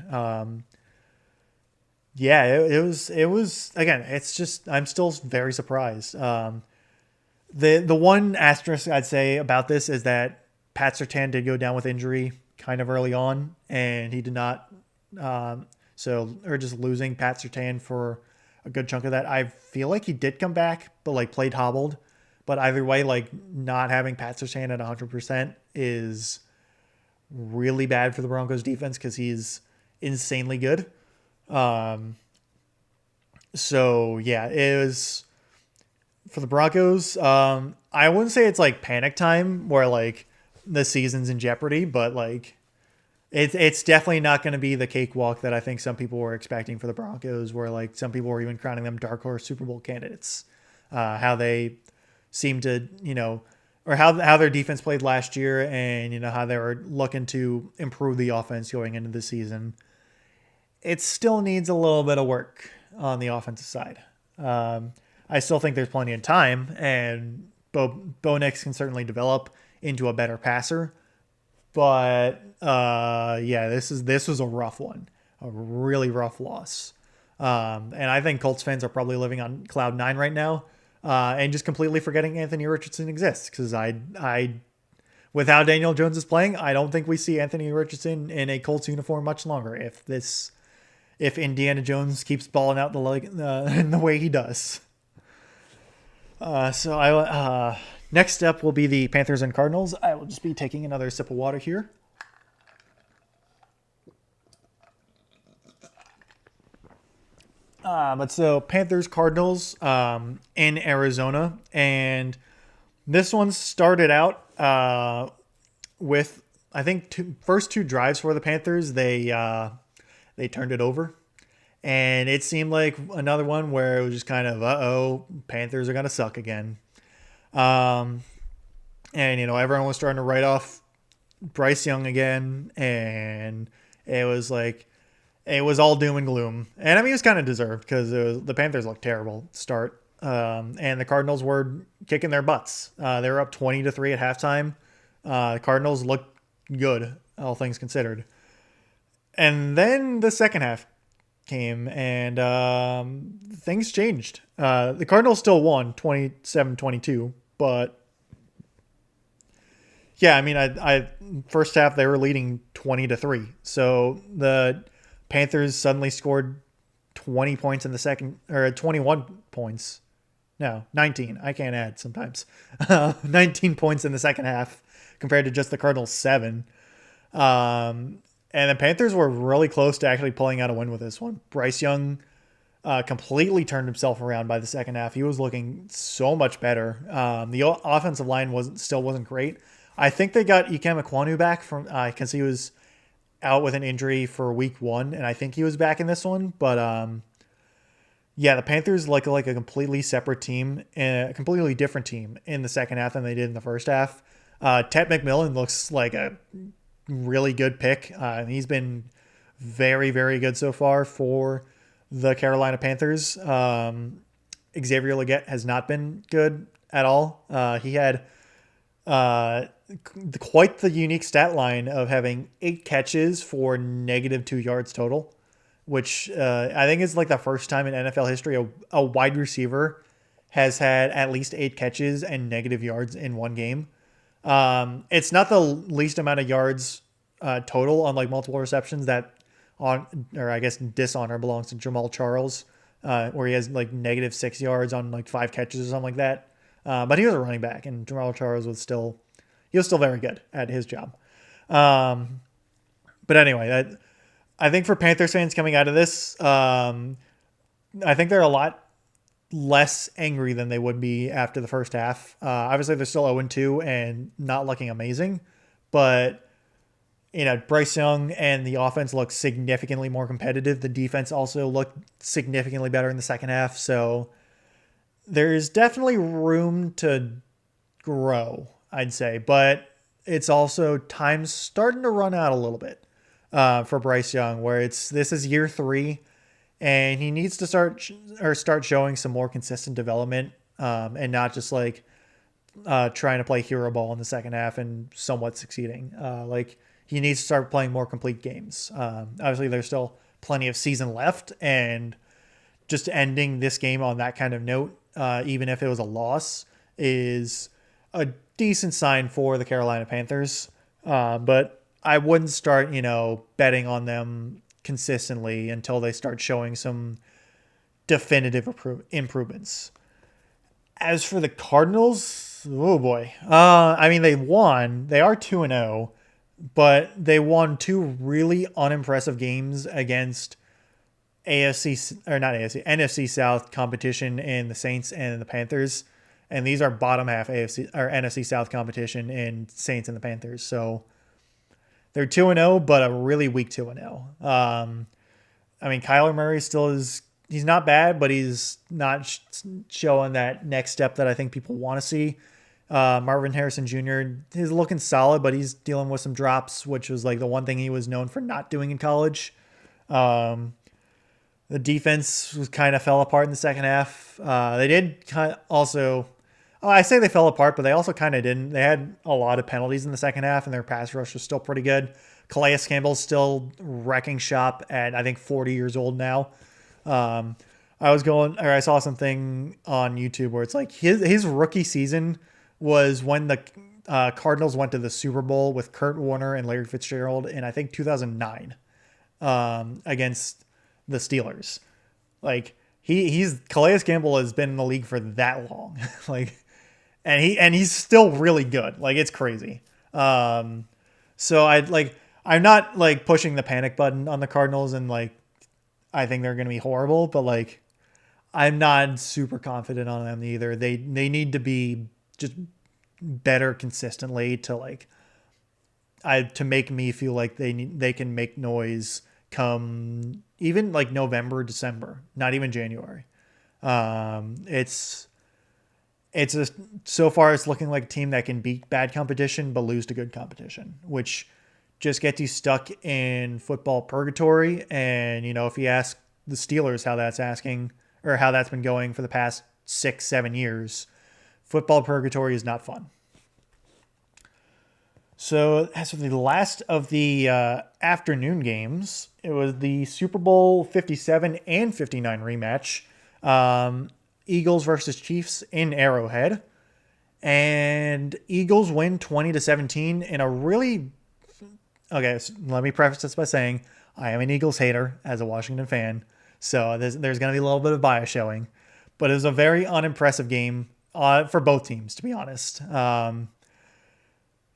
Yeah, it was again. It's just I'm still very surprised. The one asterisk I'd say about this is that Pat Surtain did go down with injury kind of early on, and he did not. So or just losing Pat Surtain for a good chunk of that. I feel like he did come back, but like played hobbled. But either way, like not having Pat Surtain at 100% is really bad for the Broncos defense because he's insanely good. Um, so yeah, it was for the Broncos. I wouldn't say it's like panic time where like the season's in jeopardy, but like it's definitely not going to be the cakewalk that I think some people were expecting for the Broncos, where like some people were even crowning them dark horse Super Bowl candidates. How they seem to, or how their defense played last year, and how they were looking to improve the offense going into the season. It still needs a little bit of work on the offensive side. I still think there's plenty of time, and Bo Nix can certainly develop into a better passer. But yeah, this was a rough one, a really rough loss. And I think Colts fans are probably living on cloud nine right now, and just completely forgetting Anthony Richardson exists. Because with how Daniel Jones is playing, I don't think we see Anthony Richardson in a Colts uniform much longer. If Indiana Jones keeps balling out in the way he does. Next step will be the Panthers and Cardinals. I will just be taking another sip of water here. But so Panthers Cardinals in Arizona, and this one started out with I think first two drives for the Panthers. They turned it over, and it seemed like another one where it was just kind of Panthers are gonna suck again. Um, and everyone was starting to write off Bryce Young again, and it was all doom and gloom. And I mean, it was kind of deserved because the Panthers looked terrible to start, and the Cardinals were kicking their butts. They were up 20-3 at halftime. The Cardinals looked good, all things considered. And then the second half came, and things changed. The Cardinals still won 27-22, but yeah, I mean, I first half they were leading 20-3, so the Panthers suddenly scored 20 points in the second, or 21 points. No, 19. I can't add sometimes. 19 points in the second half compared to just the Cardinals 7. And the Panthers were really close to actually pulling out a win with this one. Bryce Young completely turned himself around by the second half. He was looking so much better. The offensive line still wasn't great. I think they got Ikem Ekwonu back from because he was out with an injury for week 1, and I think he was back in this one. But yeah, the Panthers like a completely separate team, and a completely different team in the second half than they did in the first half. Ted McMillan looks like a really good pick. He's been very, very good so far for the Carolina Panthers. Xavier Legette has not been good at all. He had quite the unique stat line of having 8 catches for -2 yards total, which I think is like the first time in NFL history a wide receiver has had at least 8 catches and negative yards in one game. It's not the least amount of yards total on like multiple receptions or I guess dishonor belongs to Jamal Charles, where he has like -6 yards on like 5 catches or something like that. But he was a running back, and Jamal Charles was still very good at his job. But anyway, I think for Panthers fans coming out of this, I think they're a lot less angry than they would be after the first half. Obviously, they're still 0-2 and not looking amazing, but Bryce Young and the offense looked significantly more competitive. The defense also looked significantly better in the second half, so there's definitely room to grow, I'd say, but it's also time starting to run out a little bit for Bryce Young, where this is year 3, and he needs to start showing some more consistent development, and not just like trying to play hero ball in the second half and somewhat succeeding. Like he needs to start playing more complete games. Obviously, there's still plenty of season left, and just ending this game on that kind of note, even if it was a loss, is a decent sign for the Carolina Panthers. But I wouldn't start, betting on them consistently until they start showing some definitive improvements. As for the Cardinals, oh boy. I mean, they won. They are 2-0, but they won two really unimpressive games against AFC, or not AFC, NFC South competition in the Saints and the Panthers. And these are bottom half AFC or NFC South competition in Saints and the Panthers. So they're 2-0, but a really weak 2-0. I mean, Kyler Murray still is, he's not bad, but he's not showing that next step that I think people want to see. Marvin Harrison Jr. is looking solid, but he's dealing with some drops, which was like the one thing he was known for not doing in college. The defense was kind of fell apart in the second half. They did also, I say they fell apart, but they also kind of didn't. They had a lot of penalties in the second half, and their pass rush was still pretty good. Calais Campbell's still wrecking shop at, I think, 40 years old now. I saw something on YouTube where it's like his rookie season was when the Cardinals went to the Super Bowl with Kurt Warner and Larry Fitzgerald in, I think, 2009 against the Steelers. Like Calais Campbell has been in the league for that long. And he's still really good. Like, it's crazy. So I'm not like pushing the panic button on the Cardinals and like I think they're going to be horrible, but like I'm not super confident on them either. They need to be just better consistently to make me feel like they can make noise come even like November, December, not even January. So far it's looking like a team that can beat bad competition but lose to good competition, which just gets you stuck in football purgatory. And, if you ask the Steelers how that's been going for the past 6-7 years, football purgatory is not fun. So as for the last of the afternoon games, it was the Super Bowl 57 and 59 rematch. Eagles versus Chiefs in Arrowhead. And Eagles win 20-17 in a really... Okay, so let me preface this by saying I am an Eagles hater as a Washington fan, so there's going to be a little bit of bias showing. But it was a very unimpressive game for both teams, to be honest.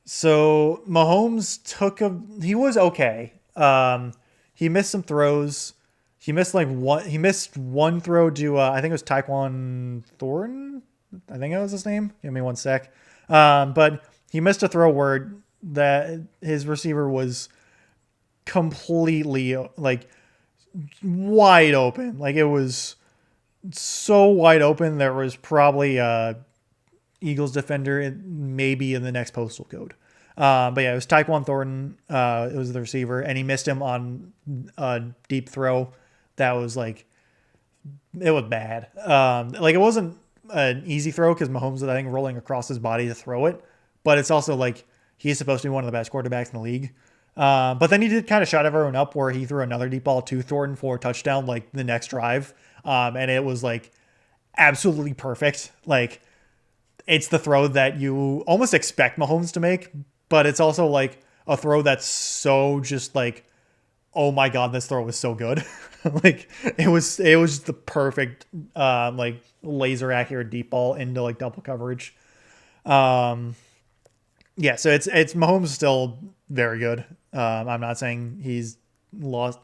So Mahomes he was okay. He missed some throws. He missed one throw to I think it was Tyquan Thornton. I think that was his name. Give me one sec. But he missed a throw where that his receiver was completely like wide open. Like, it was so wide open. There was probably a Eagles defender maybe in the next postal code. But yeah, it was Tyquan Thornton. It was the receiver, and he missed him on a deep throw. That was it was bad. It wasn't an easy throw because Mahomes was, I think, rolling across his body to throw it. But it's also like he's supposed to be one of the best quarterbacks in the league. But then he did kind of shut everyone up where he threw another deep ball to Thornton for a touchdown like the next drive. And it was like absolutely perfect. Like, it's the throw that you almost expect Mahomes to make, but it's also like a throw that's so just like, oh my God, this throw was so good. Like, it was the perfect, like laser accurate deep ball into like double coverage. Yeah, so it's Mahomes still very good. I'm not saying he's lost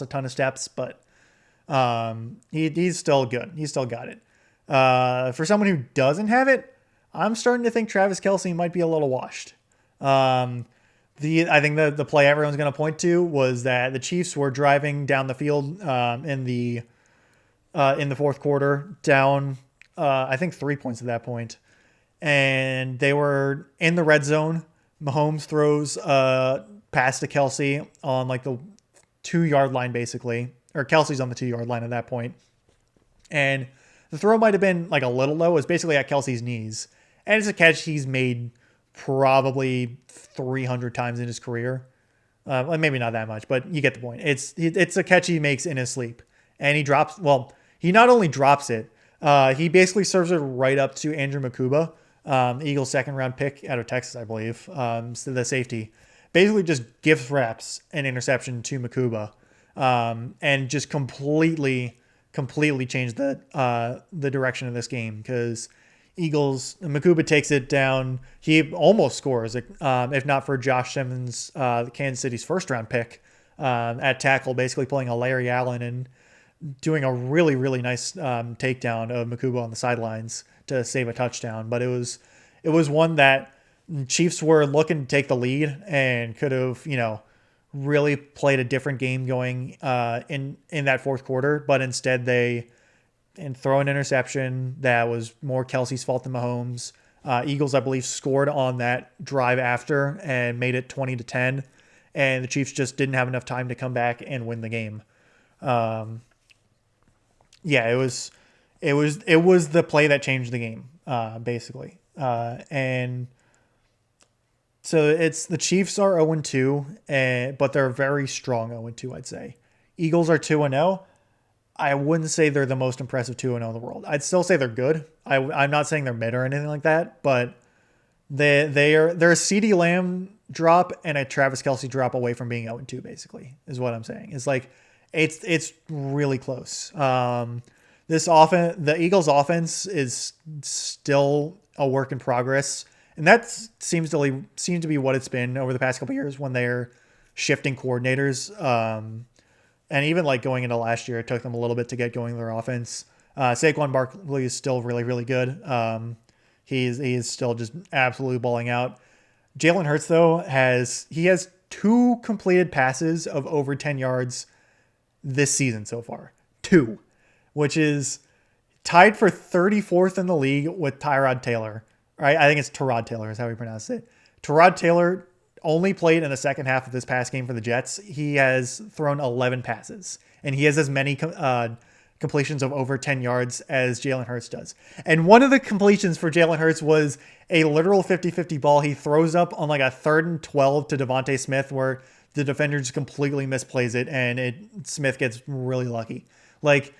a ton of steps, but he's still good. He's still got it. For someone who doesn't have it, I'm starting to think Travis Kelce might be a little washed. I think the play everyone's going to point to was that the Chiefs were driving down the field in the fourth quarter, down I think 3 points at that point. And they were in the red zone. Mahomes throws a pass to Kelce on like the 2-yard line, basically. Or Kelce's on the 2-yard line at that point. And the throw might have been like a little low. It was basically at Kelce's knees. And it's a catch he's made probably 300 times in his career. Well, maybe not that much, but you get the point. It's a catch he makes in his sleep. And he drops, well, he not only drops it, he basically serves it right up to Andrew Makuba, Eagles' second round pick out of Texas, I believe, so the safety. Basically just gift wraps an interception to Makuba, and just completely changed the direction of this game because Makuba takes it down. He almost scores, if not for Josh Simmons, Kansas City's first round pick, at tackle, basically playing a Larry Allen and doing a really, really nice takedown of Makuba on the sidelines to save a touchdown. But it was one that Chiefs were looking to take the lead and could have, really played a different game going in that fourth quarter. But instead they throw an interception that was more Kelsey's fault than Mahomes. Eagles, I believe, scored on that drive after and made it 20-10. And the Chiefs just didn't have enough time to come back and win the game. It was the play that changed the game, basically. And so it's the Chiefs are 0-2, but they're very strong 0-2, I'd say. Eagles are 2-0. I wouldn't say they're the most impressive 2-0 in the world. I'd still say they're good. I'm not saying they're mid or anything like that, but they're a CeeDee Lamb drop and a Travis Kelce drop away from being 0-2, basically, is what I'm saying. It's like it's really close. The Eagles offense is still a work in progress. And that seems to be what it's been over the past couple of years when they're shifting coordinators. And even like going into last year, it took them a little bit to get going their offense. Saquon Barkley is still really, really good. He is still just absolutely balling out. Jalen Hurts, though, has 2 completed passes of over 10 yards this season so far. 2, which is tied for 34th in the league with Tyrod Taylor. Right? I think it's Tyrod Taylor is how we pronounce it. Tyrod Taylor only played in the second half of this past game for the Jets. He has thrown 11 passes, and he has as many completions of over 10 yards as Jalen Hurts does. And one of the completions for Jalen Hurts was a literal 50-50 ball he throws up on like a 3rd and 12 to Devontae Smith where the defender just completely misplays it, and Smith gets really lucky. Like,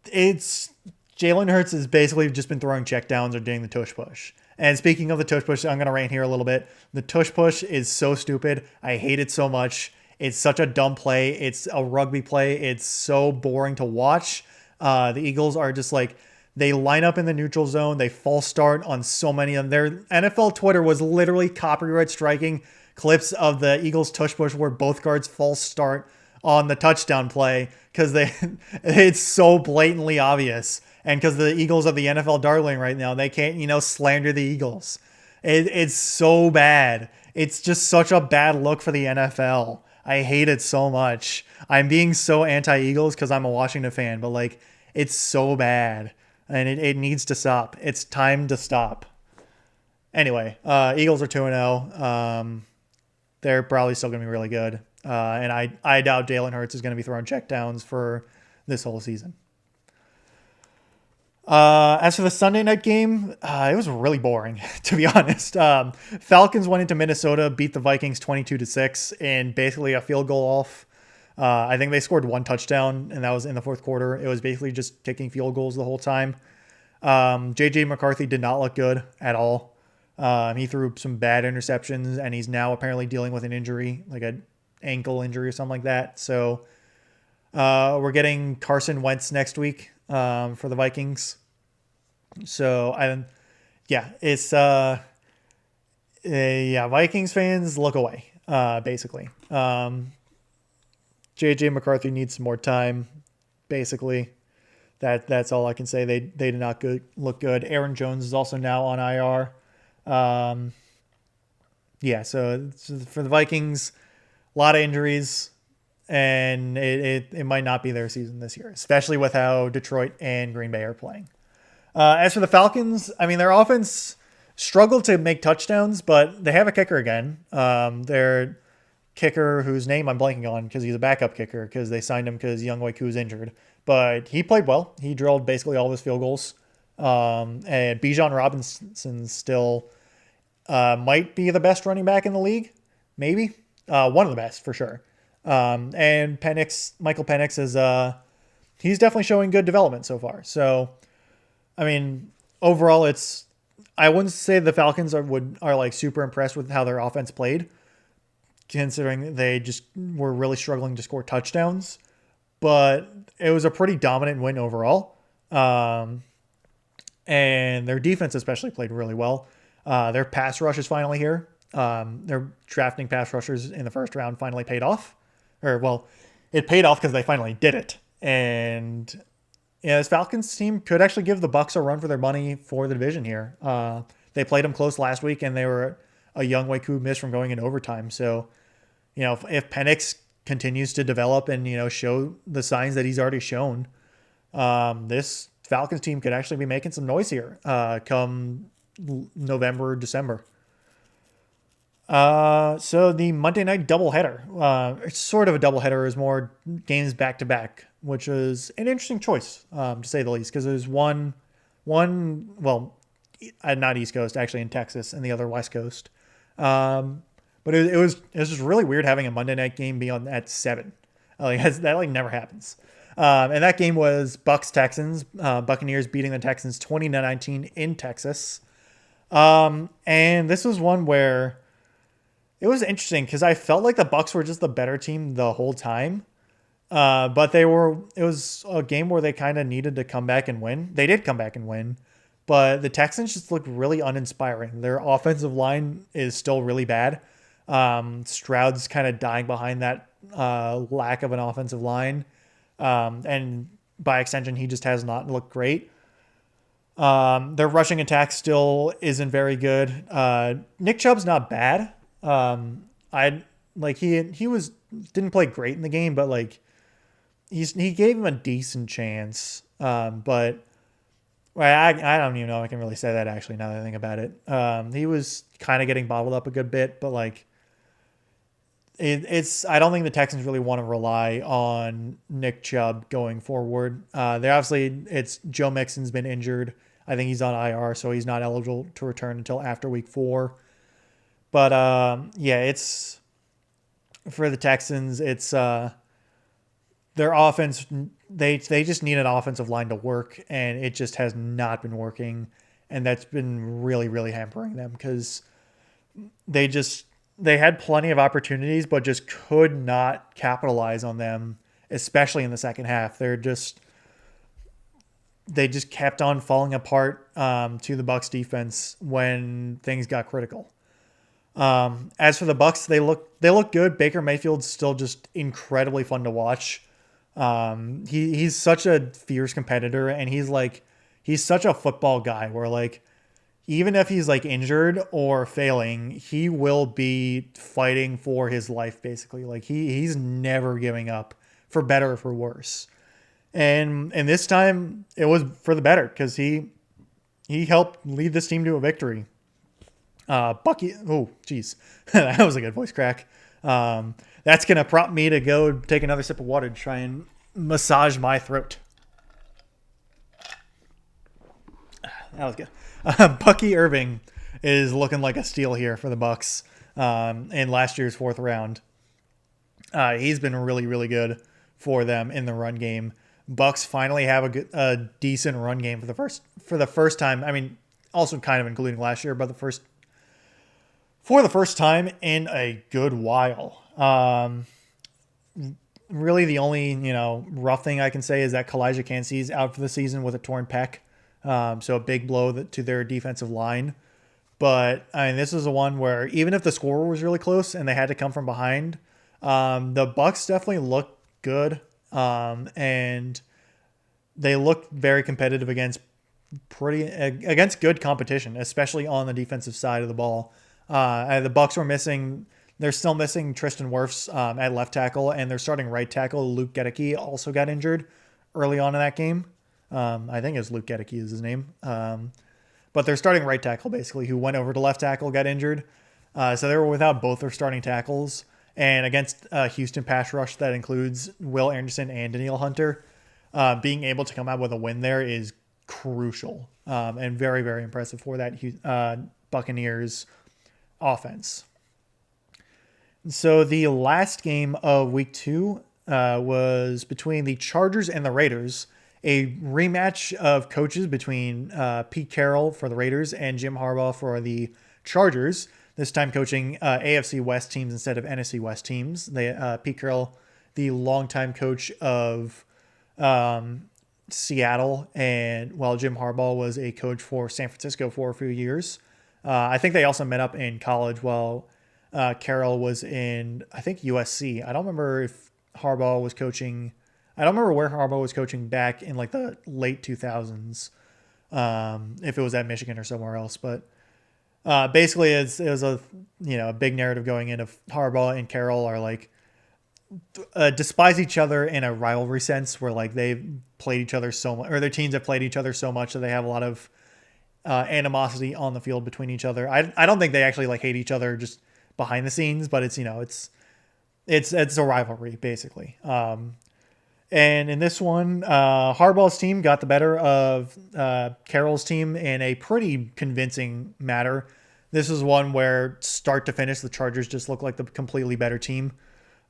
Jalen Hurts has basically just been throwing checkdowns or doing the tush push. And speaking of the tush push, I'm going to rant here a little bit. The tush push is so stupid. I hate it so much. It's such a dumb play. It's a rugby play. It's so boring to watch. The Eagles are just like, they line up in the neutral zone. They false start on so many of them. Their NFL Twitter was literally copyright striking clips of the Eagles tush push where both guards false start on the touchdown play because it's so blatantly obvious. And because the Eagles are the NFL darling right now, they can't, slander the Eagles. It's so bad. It's just such a bad look for the NFL. I hate it so much. I'm being so anti-Eagles because I'm a Washington fan, but like, it's so bad. And it needs to stop. It's time to stop. Anyway, Eagles are 2-0. They're probably still going to be really good. And I doubt Jalen Hurts is going to be throwing checkdowns for this whole season. As for the Sunday night game, it was really boring, to be honest. Falcons went into Minnesota, beat the Vikings 22-6, and basically a field goal off. I think they scored 1 touchdown, and that was in the fourth quarter. It was basically just kicking field goals the whole time. J.J. McCarthy did not look good at all. He threw some bad interceptions, and he's now apparently dealing with an injury, like an ankle injury or something like that. So we're getting Carson Wentz next week for the Vikings. So it's Vikings fans, look away, basically. J.J. McCarthy needs some more time, basically. That's all I can say. They did not look good. Aaron Jones is also now on IR. So for the Vikings, a lot of injuries, and it might not be their season this year, especially with how Detroit and Green Bay are playing. As for the Falcons, I mean, their offense struggled to make touchdowns, but they have a kicker again. Their kicker, whose name I'm blanking on because he's a backup kicker because they signed him because Younghoe Koo's injured. But he played well. He drilled basically all of his field goals. And Bijan Robinson still might be the best running back in the league, maybe one of the best for sure. And Michael Penix is he's definitely showing good development so far. So, I mean, overall, I wouldn't say the Falcons are like super impressed with how their offense played, considering they just were really struggling to score touchdowns. But it was a pretty dominant win overall. And their defense especially played really well. Their pass rush is finally here. Their drafting pass rushers in the first round finally paid off. Or, well, it paid off because they finally did it. And yeah, this Falcons team could actually give the Bucks a run for their money for the division here. They played them close last week, and they were a Younghoe miss from going in overtime. So, if Penix continues to develop and show the signs that he's already shown, this Falcons team could actually be making some noise here come November, December. So the Monday night doubleheader, it's sort of a doubleheader, is more games back to back, which is an interesting choice, to say the least, because there's well, not East Coast, actually in Texas, and the other West Coast. But it was just really weird having a Monday night game be on at 7. That never happens. And that game was Bucks Texans, Buccaneers beating the Texans 20-19 in Texas. And this was one where it was interesting because I felt like the Bucks were just the better team the whole time. But it was a game where they kind of needed to come back and win. They did come back and win, but the Texans just looked really uninspiring. Their offensive line is still really bad. Stroud's kind of dying behind that lack of an offensive line. And by extension, he just has not looked great. Their rushing attack still isn't very good. Nick Chubb's not bad. He didn't play great in the game, but he gave him a decent chance. But I don't even know if I can really say that actually now that I think about it. He was kind of getting bottled up a good bit, but I don't think the Texans really want to rely on Nick Chubb going forward. It's Joe Mixon's been injured. I think he's on IR, so he's not eligible to return until after week 4. But it's for the Texans. It's their offense. They just need an offensive line to work, and it just has not been working, and that's been really, really hampering them because they had plenty of opportunities, but just could not capitalize on them, especially in the second half. They just kept on falling apart to the Bucks defense when things got critical. As for the Bucks, they look good. Baker Mayfield's still just incredibly fun to watch. He's such a fierce competitor, and he's such a football guy where even if he's injured or failing, he will be fighting for his life basically. He's never giving up, for better or for worse. And this time it was for the better because he helped lead this team to a victory. Bucky, oh geez, that was a good voice crack. That's gonna prompt me to go take another sip of water to try and massage my throat. That was good. Bucky Irving is looking like a steal here for the Bucks in last year's 4th round. He's been really, really good for them in the run game. Bucks finally have a decent run game for the first time. I mean, also kind of including last year, but for the first time in a good while. Really, the only rough thing I can say is that Kalijah Kancey's out for the season with a torn pec. So a big blow to their defensive line. But I mean, this is the one where even if the score was really close and they had to come from behind, the Bucks definitely looked good. And they looked very competitive against good competition, especially on the defensive side of the ball. The Bucks were missing. They're still missing Tristan Wirfs at left tackle, and their starting right tackle Luke Goedeke also got injured early on in that game. I think it was Luke Goedeke is his name. But their starting right tackle, basically, who went over to left tackle, got injured. So they were without both their starting tackles. And against Houston pass rush that includes Will Anderson and Danielle Hunter, being able to come out with a win there is crucial and very, very impressive for that Buccaneers offense. So the last game of week 2 was between the Chargers and the Raiders, a rematch of coaches between Pete Carroll for the Raiders and Jim Harbaugh for the Chargers. This time coaching AFC West teams instead of NFC West teams. Pete Carroll, the longtime coach of Seattle, and while Jim Harbaugh was a coach for San Francisco for a few years. I think they also met up in college while Carroll was in, I think, USC. I don't remember if Harbaugh was coaching. I don't remember where Harbaugh was coaching back in like the late 2000s, if it was at Michigan or somewhere else. But basically, it was a big narrative going in of Harbaugh and Carroll are like despise each other in a rivalry sense, where like they've played each other so much, or their teams have played each other so much that they have a lot of animosity on the field between each other. I don't think they actually like hate each other just behind the scenes, but it's a rivalry basically. And in this one, Harbaugh's team got the better of Carroll's team in a pretty convincing manner. This is one where start to finish, the Chargers just look like the completely better team.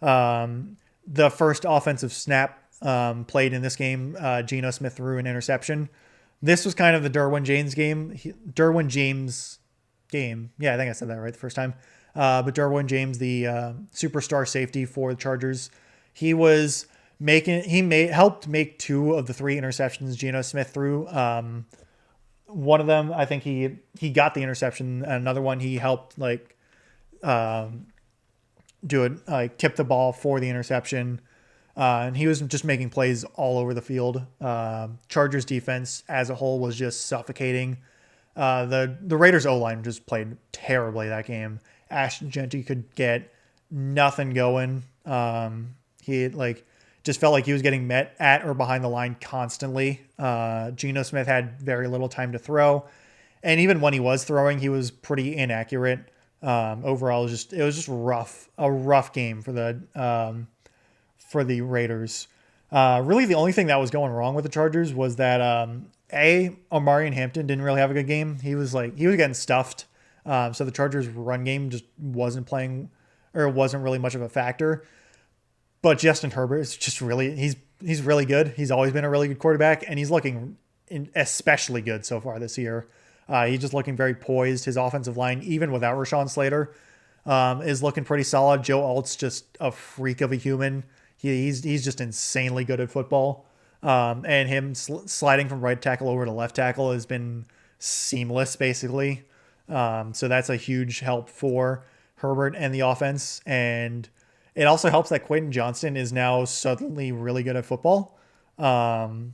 The first offensive snap played in this game, Geno Smith threw an interception. This was kind of the Derwin James game. Yeah, I think I said that right the first time. But Derwin James, the superstar safety for the Chargers, he helped make 2 of the 3 interceptions Geno Smith threw. One of them, I think he got the interception. Another one, he helped tip the ball for the interception. And he was just making plays all over the field. Chargers defense as a whole was just suffocating. The Raiders O-line just played terribly that game. Ashton Jeanty could get nothing going. He just felt like he was getting met at or behind the line constantly. Geno Smith had very little time to throw. And even when he was throwing, he was pretty inaccurate. Overall, it was just a rough game for the Raiders. Really, the only thing that was going wrong with the Chargers was that Omarion Hampton didn't really have a good game. He was getting stuffed. So the Chargers' run game just wasn't really much of a factor. But Justin Herbert is just he's really good. He's always been a really good quarterback, and he's looking especially good so far this year. He's just looking very poised. His offensive line, even without Rashawn Slater, is looking pretty solid. Joe Alt's just a freak of a human. He's just insanely good at football. And him sliding from right tackle over to left tackle has been seamless, basically. So that's a huge help for Herbert and the offense. And it also helps that Quentin Johnston is now suddenly really good at football. Because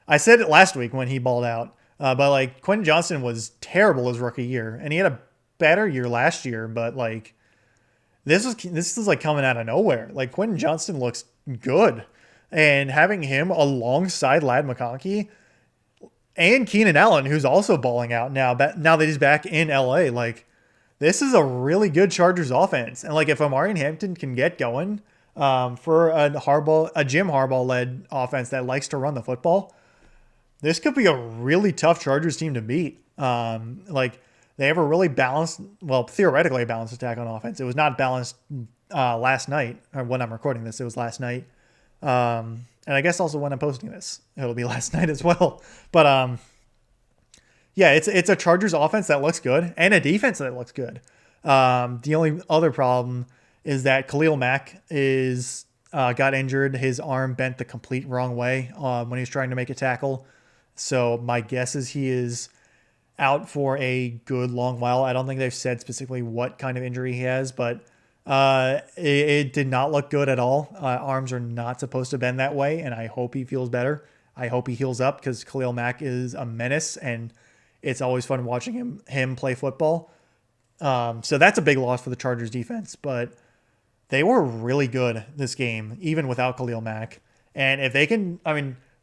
I said it last week when he balled out, but Quentin Johnston was terrible his rookie year, and he had a better year last year, but this is coming out of nowhere. Quentin Johnston looks good, and having him alongside Ladd McConkey and Keenan Allen, who's also balling out now that he's back in LA, this is a really good Chargers offense. And if Omarion Hampton can get going for a Jim Harbaugh led offense that likes to run the football, this could be a really tough Chargers team to beat. They have a really theoretically a balanced attack on offense. It was not balanced last night, or when I'm recording this, it was last night. And I guess also when I'm posting this, it'll be last night as well. But yeah, it's a Chargers offense that looks good and a defense that looks good. The only other problem is that Khalil Mack got injured. His arm bent the complete wrong way when he was trying to make a tackle. So my guess is he is out for a good long while. I don't think they've said specifically what kind of injury he has, but it did not look good at all. Arms are not supposed to bend that way, and I hope he feels better. I hope he heals up because Khalil Mack is a menace, and it's always fun watching him play football. So that's a big loss for the Chargers defense, but they were really good this game, even without Khalil Mack. And if they can,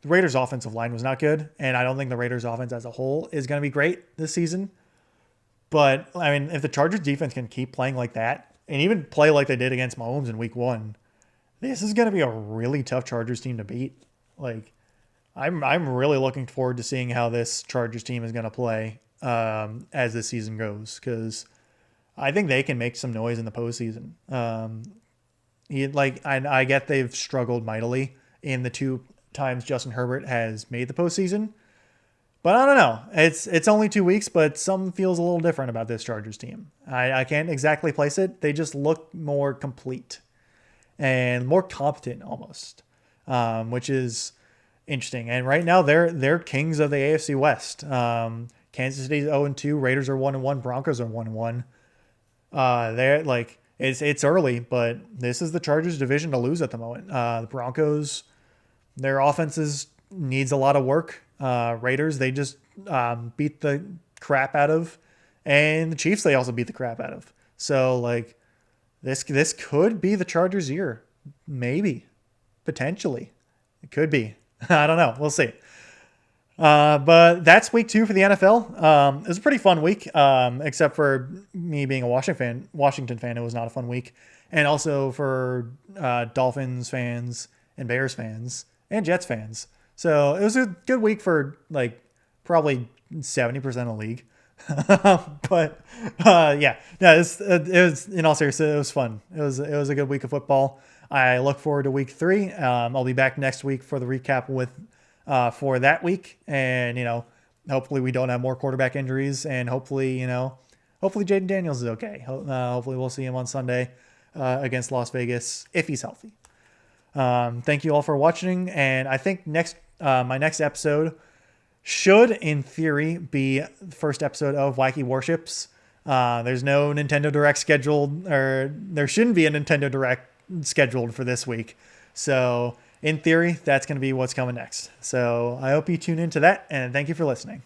the Raiders' offensive line was not good, and I don't think the Raiders' offense as a whole is going to be great this season. But, if the Chargers defense can keep playing like that, and even play like they did against Mahomes in week 1, this is going to be a really tough Chargers team to beat. I'm really looking forward to seeing how this Chargers team is going to play as the season goes, because I think they can make some noise in the postseason. I get they've struggled mightily in the two times Justin Herbert has made the postseason, but I don't know. It's only 2 weeks, but some feels a little different about this Chargers team. I can't exactly place it. They just look more complete and more competent almost, which is interesting. And right now they're kings of the AFC West. Kansas City's 0-2, Raiders are 1-1, Broncos are 1-1. They're like it's early, but this is the Chargers division to lose at the moment. The Broncos, their offenses needs a lot of work. Raiders, they just beat the crap out of, and the Chiefs they also beat the crap out of. So like this could be the Chargers' year, maybe, potentially, it could be. I don't know. We'll see. But that's week 2 for the NFL. It was a pretty fun week, except for me being a Washington fan, it was not a fun week. And also for Dolphins fans and Bears fans and Jets fans. So it was a good week for like probably 70% of the league. But yeah, no, it was in all seriousness, it was fun. It was a good week of football. I look forward to week 3. I'll be back next week for the recap with for that week. And, hopefully we don't have more quarterback injuries, and hopefully Jaden Daniels is okay. Hopefully we'll see him on Sunday against Las Vegas if he's healthy. Thank you all for watching. And I think my next episode should, in theory, be the first episode of Wacky Warships. There's no Nintendo Direct scheduled, or there shouldn't be a Nintendo Direct scheduled for this week. So in theory, that's going to be what's coming next. So I hope you tune into that, and thank you for listening.